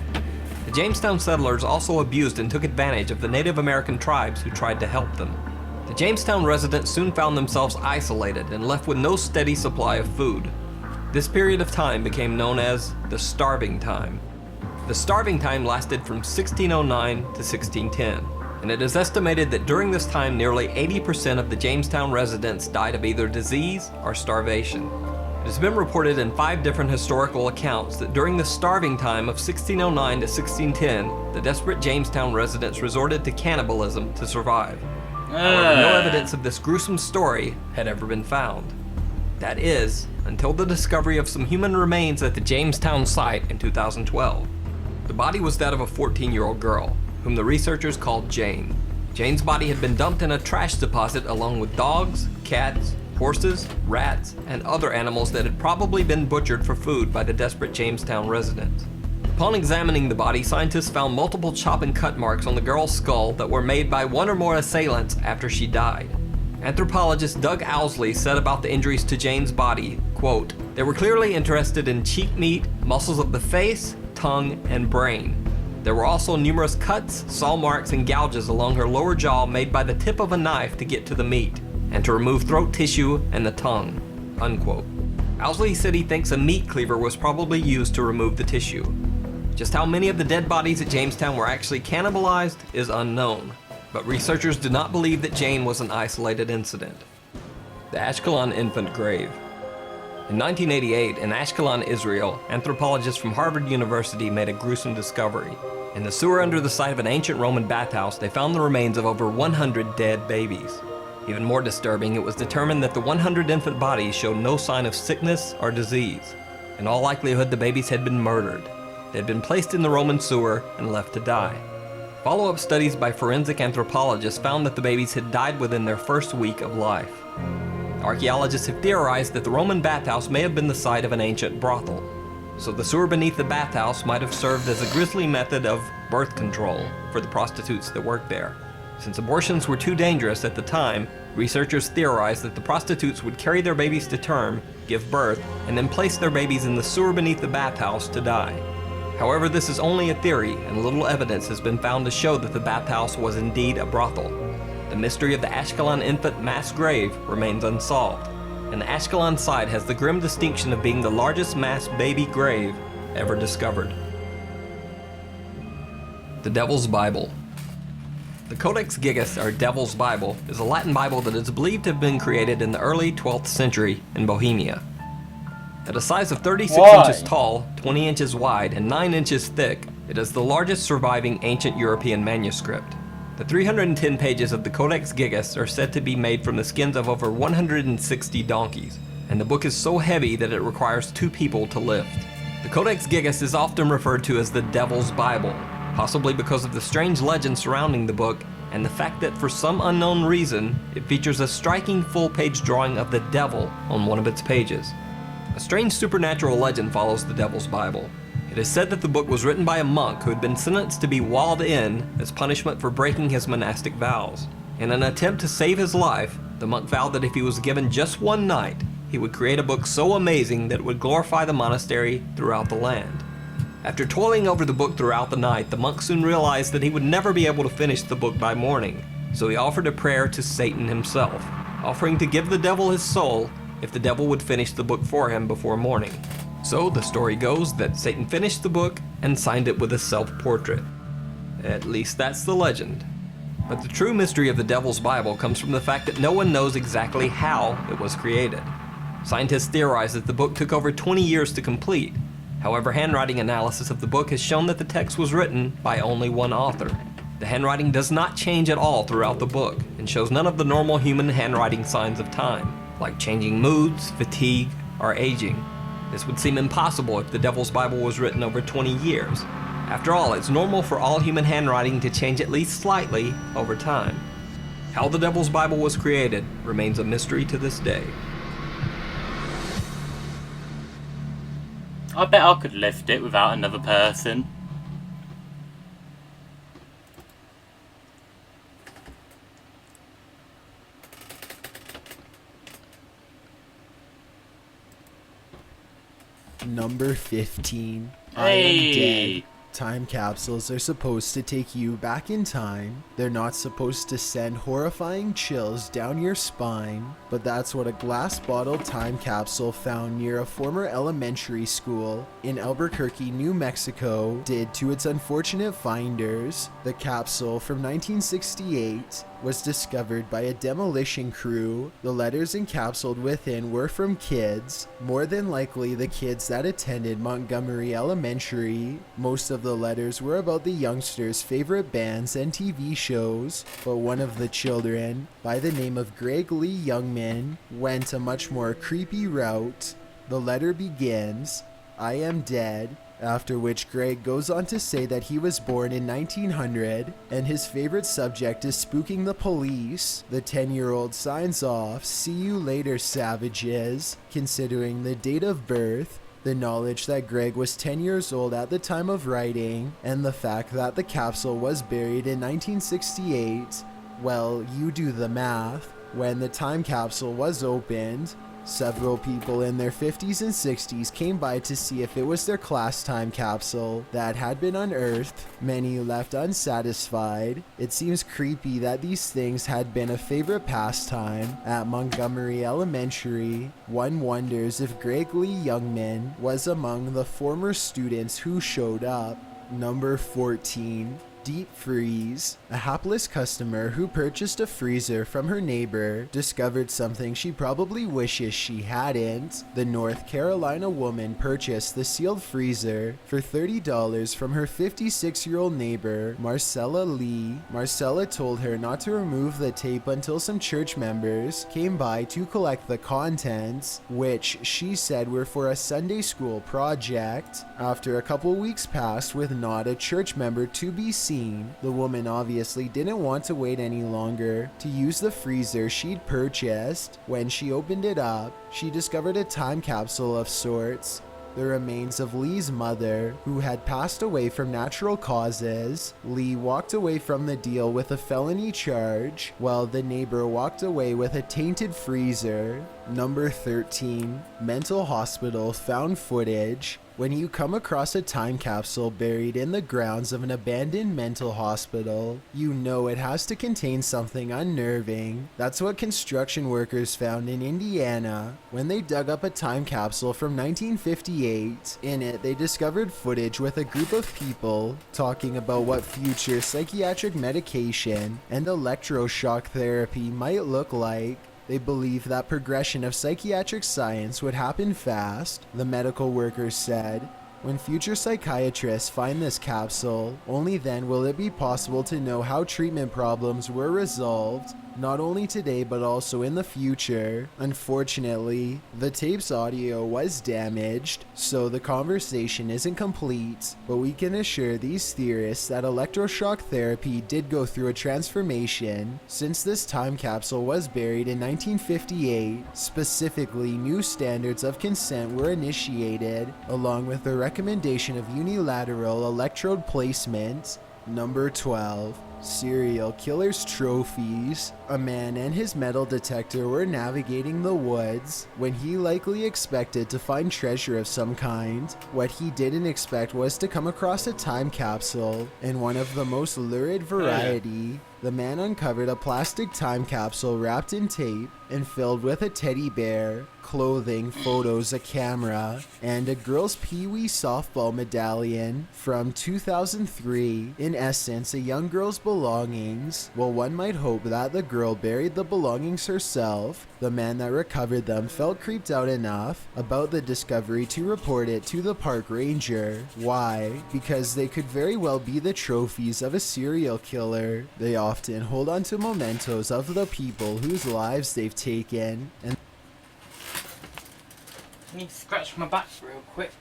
The Jamestown settlers also abused and took advantage of the Native American tribes who tried to help them. The Jamestown residents soon found themselves isolated and left with no steady supply of food. This period of time became known as the Starving Time. The Starving Time lasted from 1609 to 1610, and it is estimated that during this time nearly 80% of the Jamestown residents died of either disease or starvation. It has been reported in 5 different historical accounts that during the Starving Time of 1609 to 1610, the desperate Jamestown residents resorted to cannibalism to survive. However, no evidence of this gruesome story had ever been found. That is, until the discovery of some human remains at the Jamestown site in 2012. The body was that of a 14-year-old girl, whom the researchers called Jane. Jane's body had been dumped in a trash deposit along with dogs, cats, horses, rats, and other animals that had probably been butchered for food by the desperate Jamestown residents. Upon examining the body, scientists found multiple chop and cut marks on the girl's skull that were made by one or more assailants after she died. Anthropologist Doug Owsley said about the injuries to Jane's body, quote, "They were clearly interested in cheek meat, muscles of the face, tongue, and brain. There were also numerous cuts, saw marks, and gouges along her lower jaw made by the tip of a knife to get to the meat, and to remove throat tissue and the tongue," unquote. Owsley said he thinks a meat cleaver was probably used to remove the tissue. Just how many of the dead bodies at Jamestown were actually cannibalized is unknown, but researchers do not believe that Jane was an isolated incident. The Ashkelon Infant Grave. In 1988, in Ashkelon, Israel, anthropologists from Harvard University made a gruesome discovery. In the sewer under the site of an ancient Roman bathhouse, they found the remains of over 100 dead babies. Even more disturbing, it was determined that the 100 infant bodies showed no sign of sickness or disease. In all likelihood, the babies had been murdered. They had been placed in the Roman sewer and left to die. Follow-up studies by forensic anthropologists found that the babies had died within their first week of life. Archaeologists have theorized that the Roman bathhouse may have been the site of an ancient brothel. So the sewer beneath the bathhouse might have served as a grisly method of birth control for the prostitutes that worked there. Since abortions were too dangerous at the time, researchers theorized that the prostitutes would carry their babies to term, give birth, and then place their babies in the sewer beneath the bathhouse to die. However, this is only a theory, and little evidence has been found to show that the bathhouse was indeed a brothel. The mystery of the Ashkelon infant mass grave remains unsolved, and the Ashkelon site has the grim distinction of being the largest mass baby grave ever discovered. The Devil's Bible. The Codex Gigas, or Devil's Bible, is a Latin Bible that is believed to have been created in the early 12th century in Bohemia. At a size of 36 inches tall, 20 inches wide, and 9 inches thick, it is the largest surviving ancient European manuscript. The 310 pages of the Codex Gigas are said to be made from the skins of over 160 donkeys, and the book is so heavy that it requires 2 people to lift. The Codex Gigas is often referred to as the Devil's Bible, possibly because of the strange legend surrounding the book and the fact that for some unknown reason, it features a striking full-page drawing of the devil on one of its pages. A strange supernatural legend follows the Devil's Bible. It is said that the book was written by a monk who had been sentenced to be walled in as punishment for breaking his monastic vows. In an attempt to save his life, the monk vowed that if he was given just one night, he would create a book so amazing that it would glorify the monastery throughout the land. After toiling over the book throughout the night, the monk soon realized that he would never be able to finish the book by morning, so he offered a prayer to Satan himself, offering to give the devil his soul if the devil would finish the book for him before morning. So the story goes that Satan finished the book and signed it with a self-portrait. At least that's the legend. But the true mystery of the Devil's Bible comes from the fact that no one knows exactly how it was created. Scientists theorize that the book took over 20 years to complete. However, handwriting analysis of the book has shown that the text was written by only one author. The handwriting does not change at all throughout the book and shows none of the normal human handwriting signs of time, like changing moods, fatigue, or aging. This would seem impossible if the Devil's Bible was written over 20 years. After all, it's normal for all human handwriting to change at least slightly over time. How the Devil's Bible was created remains a mystery to this day. I bet I could lift it without another person. Number 15. Hey. I am dead. Time capsules are supposed to take you back in time. They're not supposed to send horrifying chills down your spine, but that's what a glass-bottled time capsule found near a former elementary school in Albuquerque, New Mexico did to its unfortunate finders. The capsule from 1968 was discovered by a demolition crew. The letters encapsulated within were from kids, more than likely the kids that attended Montgomery Elementary. Most of the letters were about the youngsters' favorite bands and TV shows, but one of the children, by the name of Greg Lee Youngman, went a much more creepy route. The letter begins, "I am dead," after which Greg goes on to say that he was born in 1900 and his favorite subject is spooking the police. The 10-year-old signs off, "See you later, savages," considering the date of birth, the knowledge that Greg was 10 years old at the time of writing, and the fact that the capsule was buried in 1968. Well, you do the math. When the time capsule was opened, several people in their 50s and 60s came by to see if it was their class time capsule that had been unearthed. Many left unsatisfied. It seems creepy that these things had been a favorite pastime at Montgomery Elementary. One wonders if Greg Lee Youngman was among the former students who showed up. Number 14. Deep freeze. A hapless customer who purchased a freezer from her neighbor discovered something she probably wishes she hadn't. The North Carolina woman purchased the sealed freezer for $30 from her 56-year-old neighbor, Marcella Lee. Marcella told her not to remove the tape until some church members came by to collect the contents, which she said were for a Sunday school project. After a couple weeks passed with not a church member to be seen, the woman obviously didn't want to wait any longer to use the freezer she'd purchased. When she opened it up, she discovered a time capsule of sorts. the remains of Lee's mother, who had passed away from natural causes. Lee walked away from the deal with a felony charge, while the neighbor walked away with a tainted freezer. Number 13, mental hospital found footage. When you come across a time capsule buried in the grounds of an abandoned mental hospital, you know it has to contain something unnerving. That's what construction workers found in Indiana when they dug up a time capsule from 1958. In it, they discovered footage with a group of people talking about what future psychiatric medication and electroshock therapy might look like. They believed that progression of psychiatric science would happen fast. The medical workers said, when future psychiatrists find this capsule, only then will it be possible to know how treatment problems were resolved, not only today but also in the future. Unfortunately, the tape's audio was damaged, so the conversation isn't complete, but we can assure these theorists that electroshock therapy did go through a transformation. Since this time capsule was buried in 1958, specifically new standards of consent were initiated, along with the recommendation of unilateral electrode placement. Number 12. Serial killer's trophies. A man and his metal detector were navigating the woods when he likely expected to find treasure of some kind. What he didn't expect was to come across a time capsule in one of the most lurid variety. The man uncovered a plastic time capsule wrapped in tape and filled with a teddy bear, clothing, photos, a camera, and a girl's Pee Wee softball medallion from 2003. In essence, a young girl's belongings. Well, one might hope that the girl buried the belongings herself. The man that recovered them felt creeped out enough about the discovery to report it to the park ranger. Why? Because they could very well be the trophies of a serial killer. They often hold on to mementos of the people whose lives they've taken. And I need to scratch my back real quick.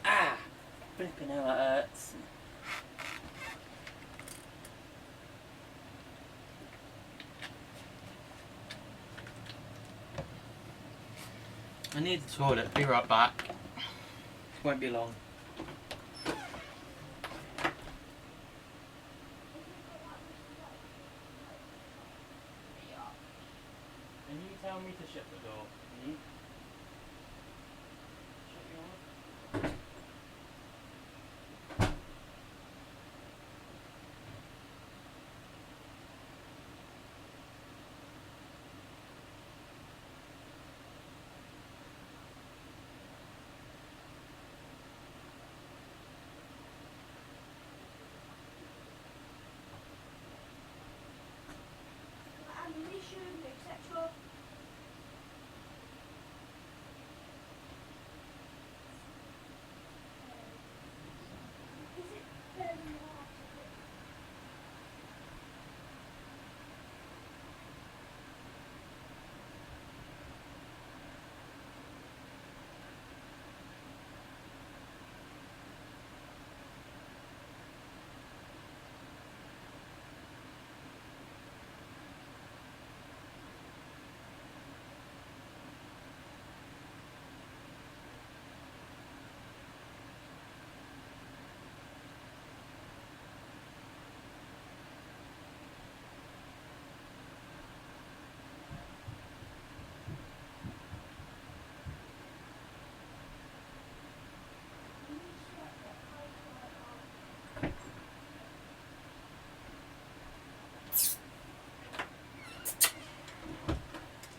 Ah! Flipping hell, that hurts. I need the toilet. Be right back. Won't be long. Can you tell me to shut the door? Can you? Shut your door.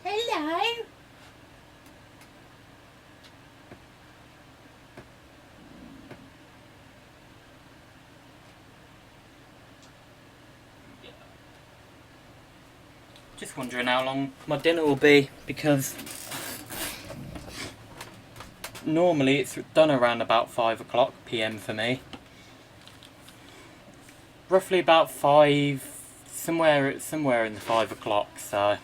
Hello. Just wondering how long my dinner will be, because normally it's done around about 5 o'clock PM for me. Roughly about 5, somewhere in the 5 o'clock, so.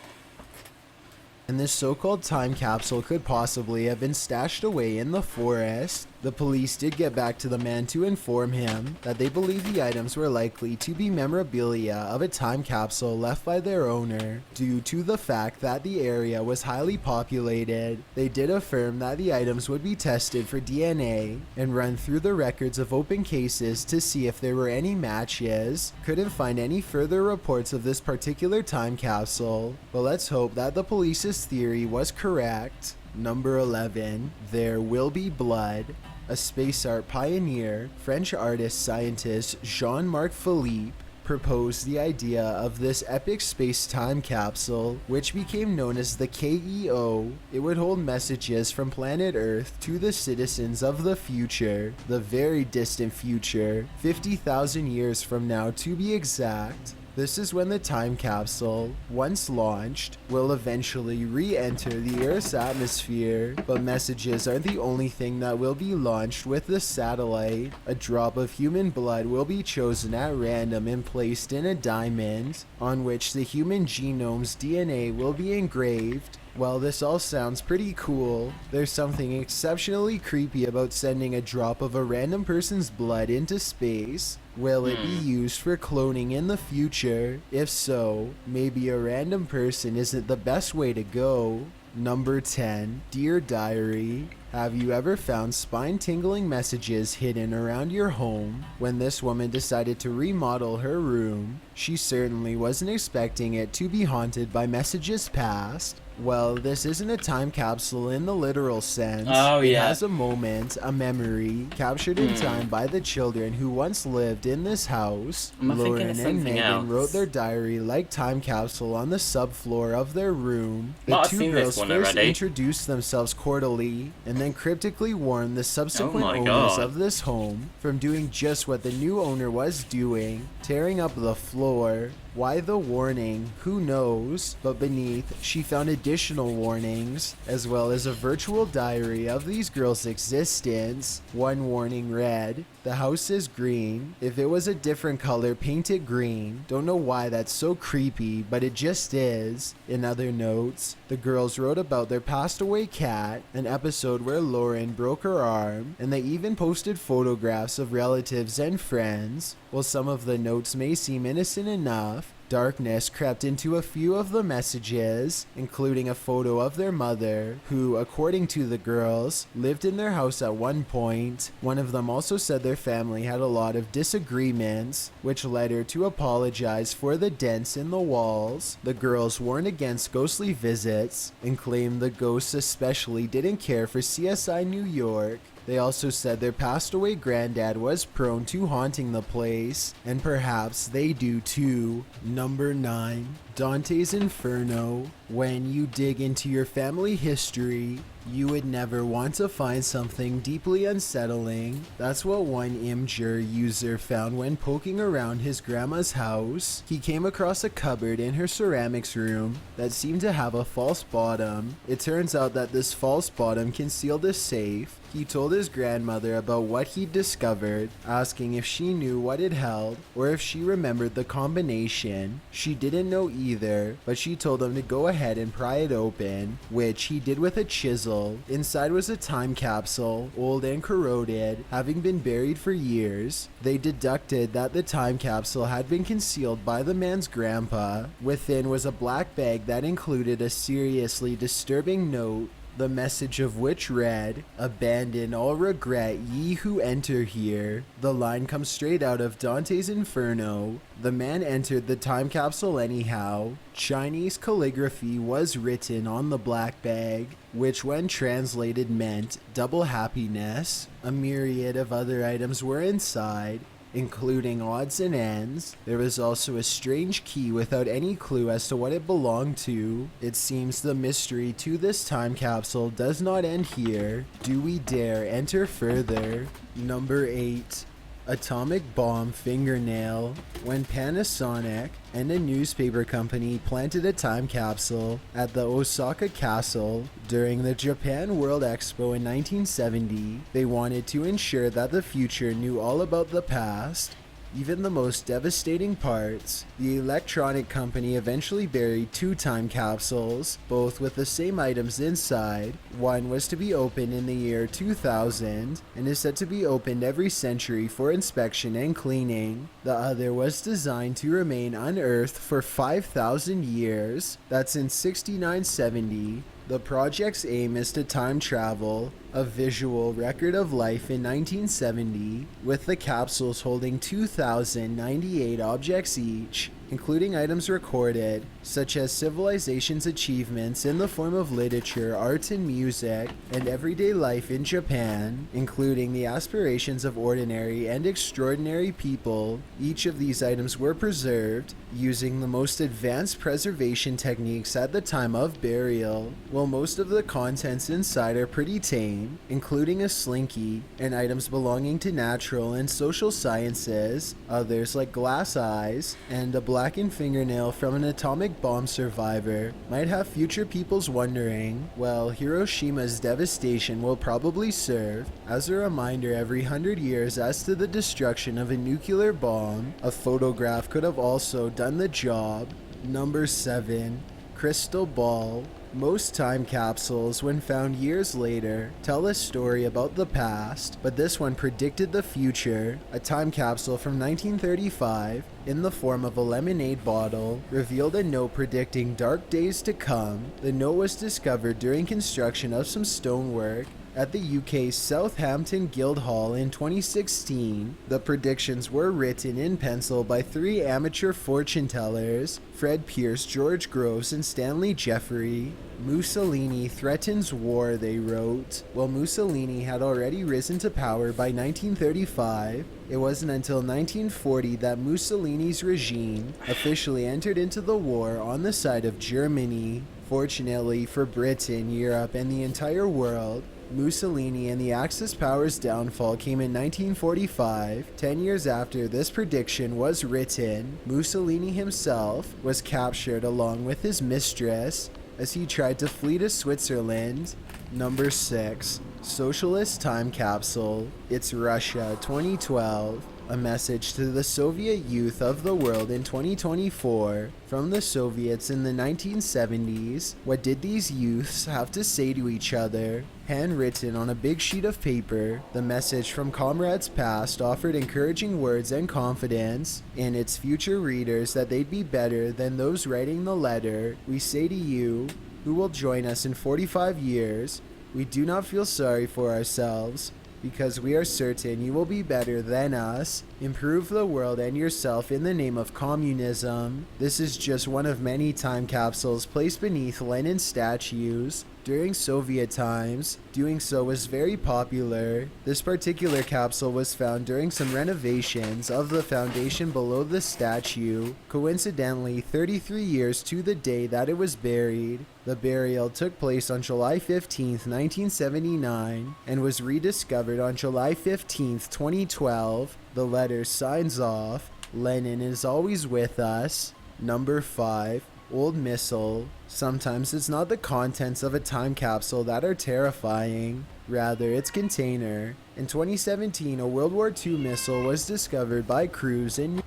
And this so-called time capsule could possibly have been stashed away in the forest. The police did get back to the man to inform him that they believe the items were likely to be memorabilia of a time capsule left by their owner due to the fact that the area was highly populated. They did affirm that the items would be tested for DNA and run through the records of open cases to see if there were any matches. Couldn't find any further reports of this particular time capsule, but let's hope that the police's theory was correct. Number 11, There Will Be Blood. A space art pioneer, French artist scientist Jean-Marc Philippe proposed the idea of this epic space-time capsule, which became known as the KEO. It would hold messages from planet Earth to the citizens of the future, the very distant future, 50,000 years from now to be exact. This is when the time capsule, once launched, will eventually re-enter the Earth's atmosphere, but messages aren't the only thing that will be launched with the satellite. A drop of human blood will be chosen at random and placed in a diamond, on which the human genome's DNA will be engraved. While this all sounds pretty cool, there's something exceptionally creepy about sending a drop of a random person's blood into space. Will it be used for cloning in the future? If so, maybe a random person isn't the best way to go. Number 10, Dear Diary. Have you ever found spine-tingling messages hidden around your home? When this woman decided to remodel her room, she certainly wasn't expecting it to be haunted by messages past. Well, this isn't a time capsule in the literal sense. Oh, yeah. It has a moment, a memory, captured in time by the children who once lived in this house. Am I thinking Lauren of and something Megan else? wrote their diary like time capsule on the subfloor of their room. The Might have two seen this girls one first already. introduced themselves quarterly and then cryptically warned the subsequent Oh my owners God. of this home from doing just what the new owner was doing, tearing up the floor. Why the warning? Who knows? But beneath, she found additional warnings, as well as a virtual diary of these girls' existence. One warning read, "The house is green. If it was a different color, paint it green." Don't know why that's so creepy, but it just is. In other notes, the girls wrote about their passed away cat, an episode where Lauren broke her arm, and they even posted photographs of relatives and friends. While some of the notes may seem innocent enough, darkness crept into a few of the messages, including a photo of their mother, who, according to the girls, lived in their house at one point. One of them also said their family had a lot of disagreements, which led her to apologize for the dents in the walls. The girls warned against ghostly visits and claimed the ghosts especially didn't care for CSI New York. They also said their passed away granddad was prone to haunting the place, and perhaps they do too. Number 9, Dante's Inferno. When you dig into your family history, you would never want to find something deeply unsettling. That's what one Imgur user found when poking around his grandma's house. He came across a cupboard in her ceramics room that seemed to have a false bottom. It turns out that this false bottom concealed a safe. He told his grandmother about what he'd discovered, asking if she knew what it held or if she remembered the combination. She didn't know either, but she told him to go ahead and pry it open, which he did with a chisel. Inside was a time capsule, old and corroded, having been buried for years. They deducted that the time capsule had been concealed by the man's grandpa. Within was a black bag that included a seriously disturbing note, the message of which read, "Abandon all regret, ye who enter here." The line comes straight out of Dante's Inferno. The man entered the time capsule anyhow. Chinese calligraphy was written on the black bag, which when translated meant double happiness. A myriad of other items were inside, including odds and ends. There was also a strange key without any clue as to what it belonged to. It seems the mystery to this time capsule does not end here. Do we dare enter further? Number 8. Atomic bomb fingernail. When Panasonic and a newspaper company planted a time capsule at the Osaka Castle during the Japan World Expo in 1970, they wanted to ensure that the future knew all about the past. even the most devastating parts, the electronic company eventually buried 2 time capsules, both with the same items inside. One was to be opened in the year 2000 and is said to be opened every century for inspection and cleaning. The other was designed to remain unearthed for 5,000 years. That's in 6970. The project's aim is to time travel a visual record of life in 1970, with the capsules holding 2,098 objects each, including items recorded, such as civilization's achievements in the form of literature, art and music, and everyday life in Japan, including the aspirations of ordinary and extraordinary people. Each of these items were preserved using the most advanced preservation techniques at the time of burial. While most of the contents inside are pretty tame, including a slinky and items belonging to natural and social sciences, others like glass eyes and a blackened fingernail from an atomic bomb survivor might have future peoples wondering, well, Hiroshima's devastation will probably serve as a reminder every 100 years as to the destruction of a nuclear bomb. A photograph could have also done the job. Number 7. Crystal Ball. Most time capsules, when found years later, tell a story about the past, but this one predicted the future. A time capsule from 1935, in the form of a lemonade bottle, revealed a note predicting dark days to come. The note was discovered during construction of some stonework at the UK's Southampton Guildhall in 2016. The predictions were written in pencil by 3 amateur fortune tellers, Fred Pierce, George Groves, and Stanley Jeffrey. Mussolini threatens war, they wrote. While Mussolini had already risen to power by 1935, it wasn't until 1940 that Mussolini's regime officially entered into the war on the side of Germany. Fortunately for Britain, Europe, and the entire world, Mussolini and the Axis power's downfall came in 1945. 10 years after this prediction was written, Mussolini himself was captured along with his mistress as he tried to flee to Switzerland. Number 6. Socialist Time Capsule. It's Russia 2012. A message to the Soviet youth of the world in 2024 from the Soviets in the 1970s. What did these youths have to say to each other? Handwritten on a big sheet of paper, the message from comrades past offered encouraging words and confidence in its future readers that they'd be better than those writing the letter. We say to you, who will join us in 45 years, we do not feel sorry for ourselves, because we are certain you will be better than us. Improve the world and yourself in the name of communism. This is just one of many time capsules placed beneath Lenin statues. During Soviet times, doing so was very popular. This particular capsule was found during some renovations of the foundation below the statue, coincidentally 33 years to the day that it was buried. The burial took place on July 15, 1979, and was rediscovered on July 15, 2012. The letter signs off, Lenin is always with us. Number 5. Old missile. Sometimes it's not the contents of a time capsule that are terrifying, rather its container. In 2017, a World War II missile was discovered by crews in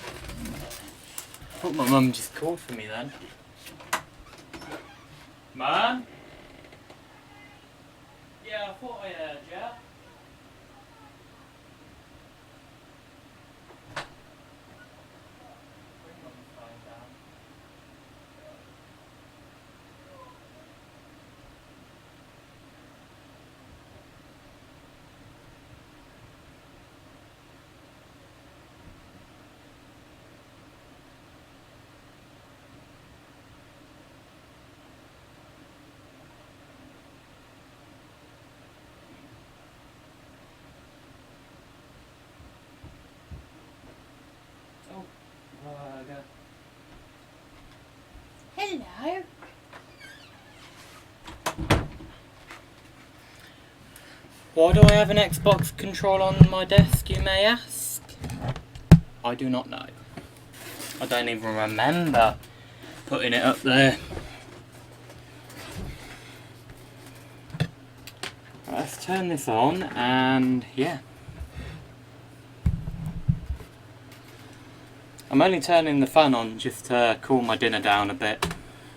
I thought my mum just called for me then. Mum? Yeah, I thought I heard you. Hello. Why do I have an Xbox controller on my desk, you may ask? I do not know. I don't even remember putting it up there. Let's turn this on and yeah. I'm only turning the fan on just to cool my dinner down a bit.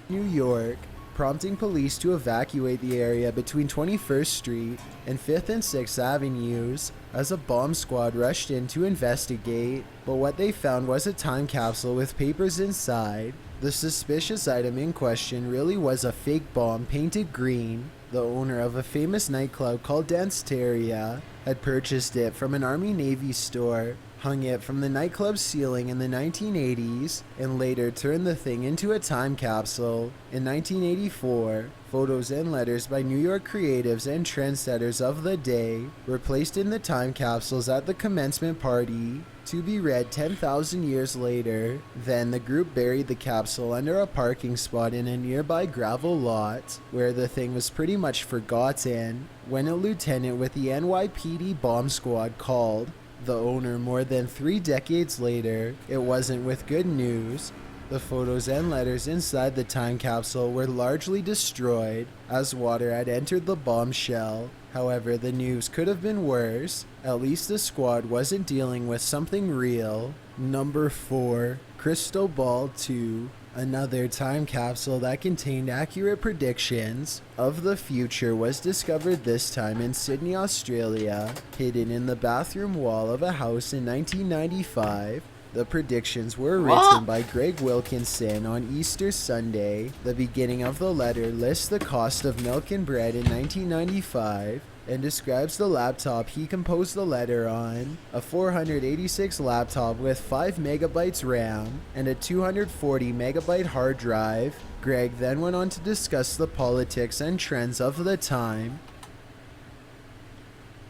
New York, prompting police to evacuate the area between 21st Street and 5th and 6th Avenues as a bomb squad rushed in to investigate, but what they found was a time capsule with papers inside. The suspicious item in question really was a fake bomb painted green. The owner of a famous nightclub called Danceteria had purchased it from an Army-Navy store, hung it from the nightclub ceiling in the 1980s, and later turned the thing into a time capsule. In 1984, photos and letters by New York creatives and trendsetters of the day were placed in the time capsules at the commencement party, to be read 10,000 years later. Then the group buried the capsule under a parking spot in a nearby gravel lot, where the thing was pretty much forgotten, when a lieutenant with the NYPD bomb squad called the owner more than 3 decades later. It wasn't with good news. The photos and letters inside the time capsule were largely destroyed as water had entered the bombshell. However, the news could have been worse. At least the squad wasn't dealing with something real. Number 4, Crystal Ball 2. Another time capsule that contained accurate predictions of the future was discovered, this time in Sydney, Australia, hidden in the bathroom wall of a house in 1995. The predictions were written by Greg Wilkinson on Easter Sunday. The beginning of the letter lists the cost of milk and bread in 1995 and describes the laptop he composed the letter on, a 486 laptop with 5 megabytes RAM and a 240 megabyte hard drive. Greg then went on to discuss the politics and trends of the time.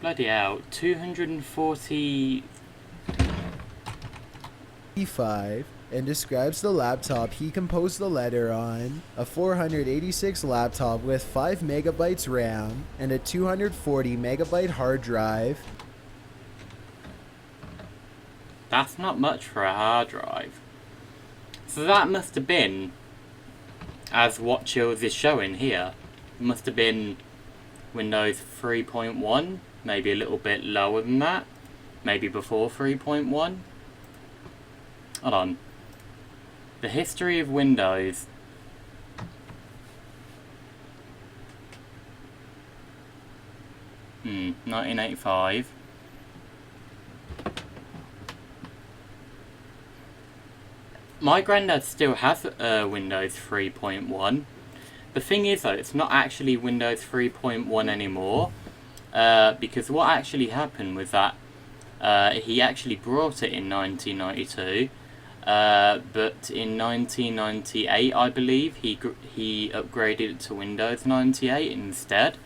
Bloody hell, 240... and describes the laptop he composed the letter on, a 486 laptop with 5 megabytes RAM and a 240 megabyte hard drive. That's not much for a hard drive. So that must have been, as what Chills is showing here, must have been Windows 3.1, maybe a little bit lower than that, maybe before 3.1. Hold on. The history of Windows. 1985. My granddad still has Windows 3.1. The thing is though, it's not actually Windows 3.1 anymore. Because what actually happened was that he actually brought it in 1992. But in 1998, I believe, he upgraded it to Windows 98 instead.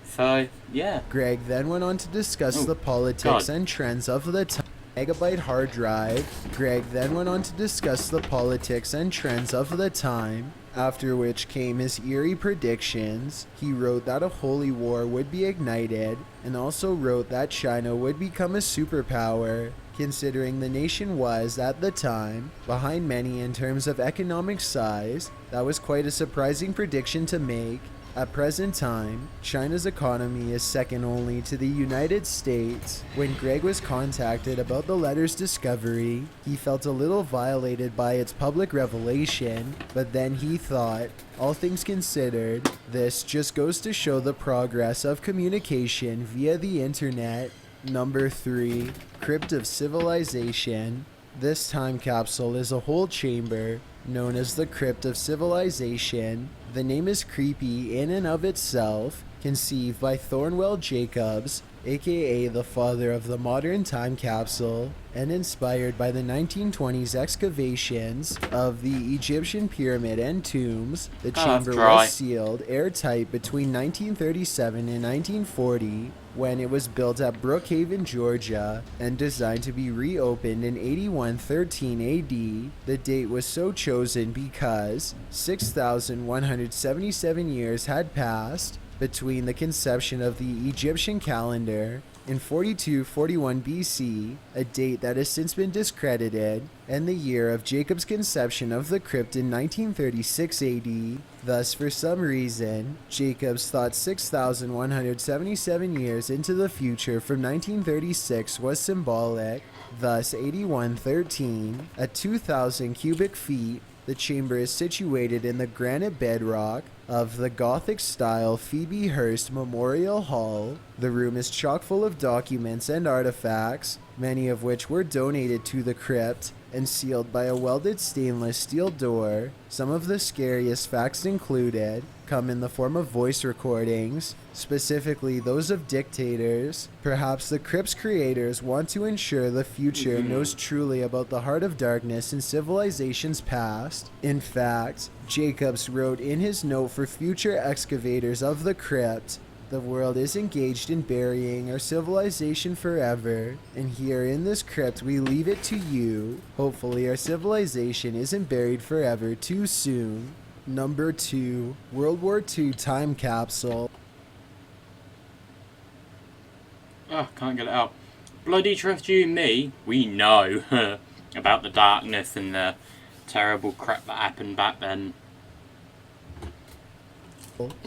So, yeah. Greg then went on to discuss the politics and trends of the time. Megabyte hard drive. Greg then went on to discuss the politics and trends of the time, after which came his eerie predictions. He wrote that a holy war would be ignited, and also wrote that China would become a superpower, considering the nation was, at the time, behind many in terms of economic size. That was quite a surprising prediction to make. At present time, China's economy is second only to the United States. When Greg was contacted about the letter's discovery, he felt a little violated by its public revelation, but then he thought, all things considered, this just goes to show the progress of communication via the internet. Number 3, Crypt of Civilization. This time capsule is a whole chamber, known as the Crypt of Civilization. The name is creepy in and of itself, conceived by Thornwell Jacobs, aka the father of the modern time capsule, and inspired by the 1920s excavations of the Egyptian pyramid and tombs. The chamber was sealed airtight between 1937 and 1940, when it was built at Brookhaven, Georgia, and designed to be reopened in 8113 AD. The date was so chosen because 6,177 years had passed between the conception of the Egyptian calendar in 4241 BC, a date that has since been discredited, and the year of Jacob's conception of the crypt in 1936 AD. Thus, for some reason, Jacobs thought 6,177 years into the future from 1936 was symbolic. Thus, 8113, at 2,000 cubic feet, the chamber is situated in the granite bedrock of the Gothic-style Phoebe Hearst Memorial Hall. The room is chock full of documents and artifacts, many of which were donated to the crypt and sealed by a welded stainless steel door. Some of the scariest facts included come in the form of voice recordings, specifically those of dictators. Perhaps the crypt's creators want to ensure the future knows truly about the heart of darkness in civilization's past. In fact, Jacobs wrote in his note for future excavators of the crypt, "The world is engaged in burying our civilization forever, and here in this crypt we leave it to you. Hopefully our civilization isn't buried forever too soon." Number 2. World War II Time Capsule. Oh, can't get it out. Bloody trust you and me, we know about the darkness and the terrible crap that happened back then.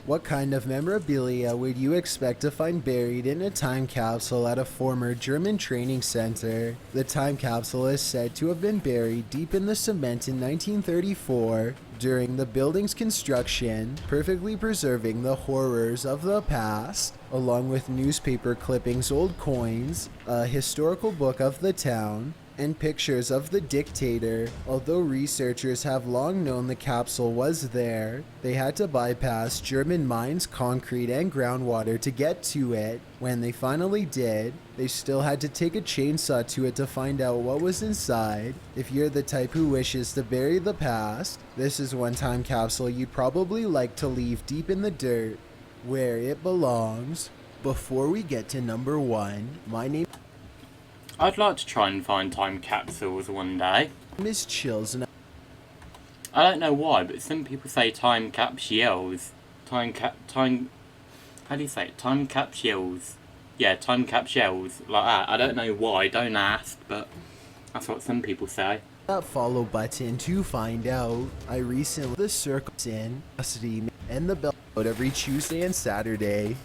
What kind of memorabilia would you expect to find buried in a time capsule at a former German training center? The time capsule is said to have been buried deep in the cement in 1934 during the building's construction, perfectly preserving the horrors of the past, along with newspaper clippings, old coins, a historical book of the town, and pictures of the dictator. Although researchers have long known the capsule was there, they had to bypass German mines, concrete, and groundwater to get to it. When they finally did, they still had to take a chainsaw to it to find out what was inside. If you're the type who wishes to bury the past, this is one time capsule you'd probably like to leave deep in the dirt, where it belongs. Before we get to number 1, my name I'd like to try and find time capsules one day. is Chills, and I don't know why, but some people say time capsules. How do you say it? Time capsules. Yeah, time capsules. Like that. I don't know why, don't ask, but that's what some people say. that follow button to find out. I recently the circles in custody and the bell out every Tuesday and Saturday.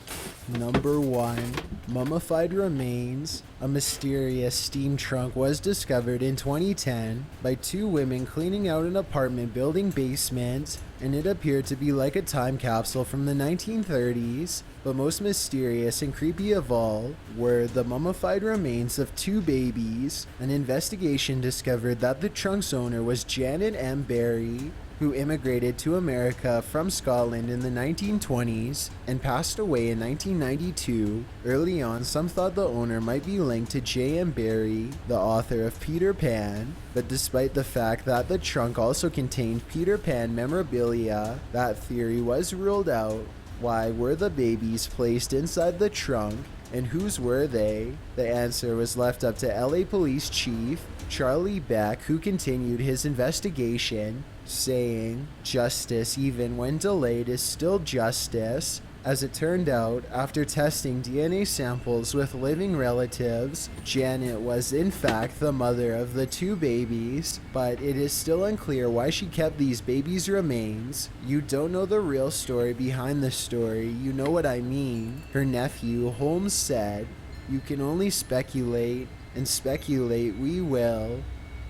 Number 1, mummified remains. A mysterious steam trunk was discovered in 2010 by 2 women cleaning out an apartment building basement, and it appeared to be like a time capsule from the 1930s. But most mysterious and creepy of all were the mummified remains of 2 babies. An investigation discovered that the trunk's owner was Janet M. Barry, who immigrated to America from Scotland in the 1920s and passed away in 1992. Early on, some thought the owner might be linked to J.M. Barrie, the author of Peter Pan, but despite the fact that the trunk also contained Peter Pan memorabilia, that theory was ruled out. Why were the babies placed inside the trunk, and whose were they? The answer was left up to LA Police Chief Charlie Beck, who continued his investigation, saying, "Justice, even when delayed, is still justice." As it turned out, after testing DNA samples with living relatives, Janet was in fact the mother of the 2 babies, but it is still unclear why she kept these babies' remains. You don't know the real story behind the story, you know what I mean. Her nephew, Holmes, said, "You can only speculate, and speculate we will."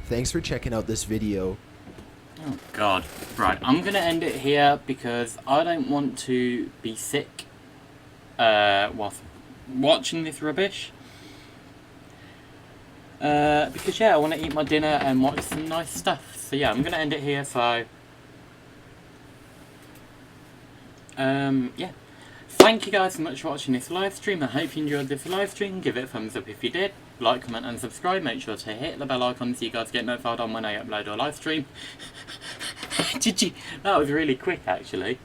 Thanks for checking out this video. Oh god. Right, I'm gonna end it here because I don't want to be sick whilst watching this rubbish. Because yeah, I want to eat my dinner and watch some nice stuff. So yeah, I'm gonna end it here, so yeah. Thank you guys so much for watching this live stream. I hope you enjoyed this live stream. Give it a thumbs up if you did. Like, comment and subscribe. Make sure to hit the bell icon so you guys get notified on when I upload or live stream. That was really quick actually.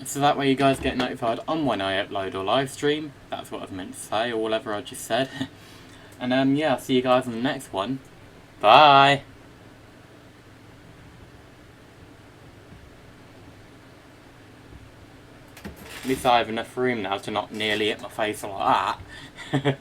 So that way you guys get notified on when I upload or live stream. That's what I was meant to say, or whatever I just said. And yeah, I'll see you guys in the next one. Bye! At least I have enough room now to not nearly hit my face like that.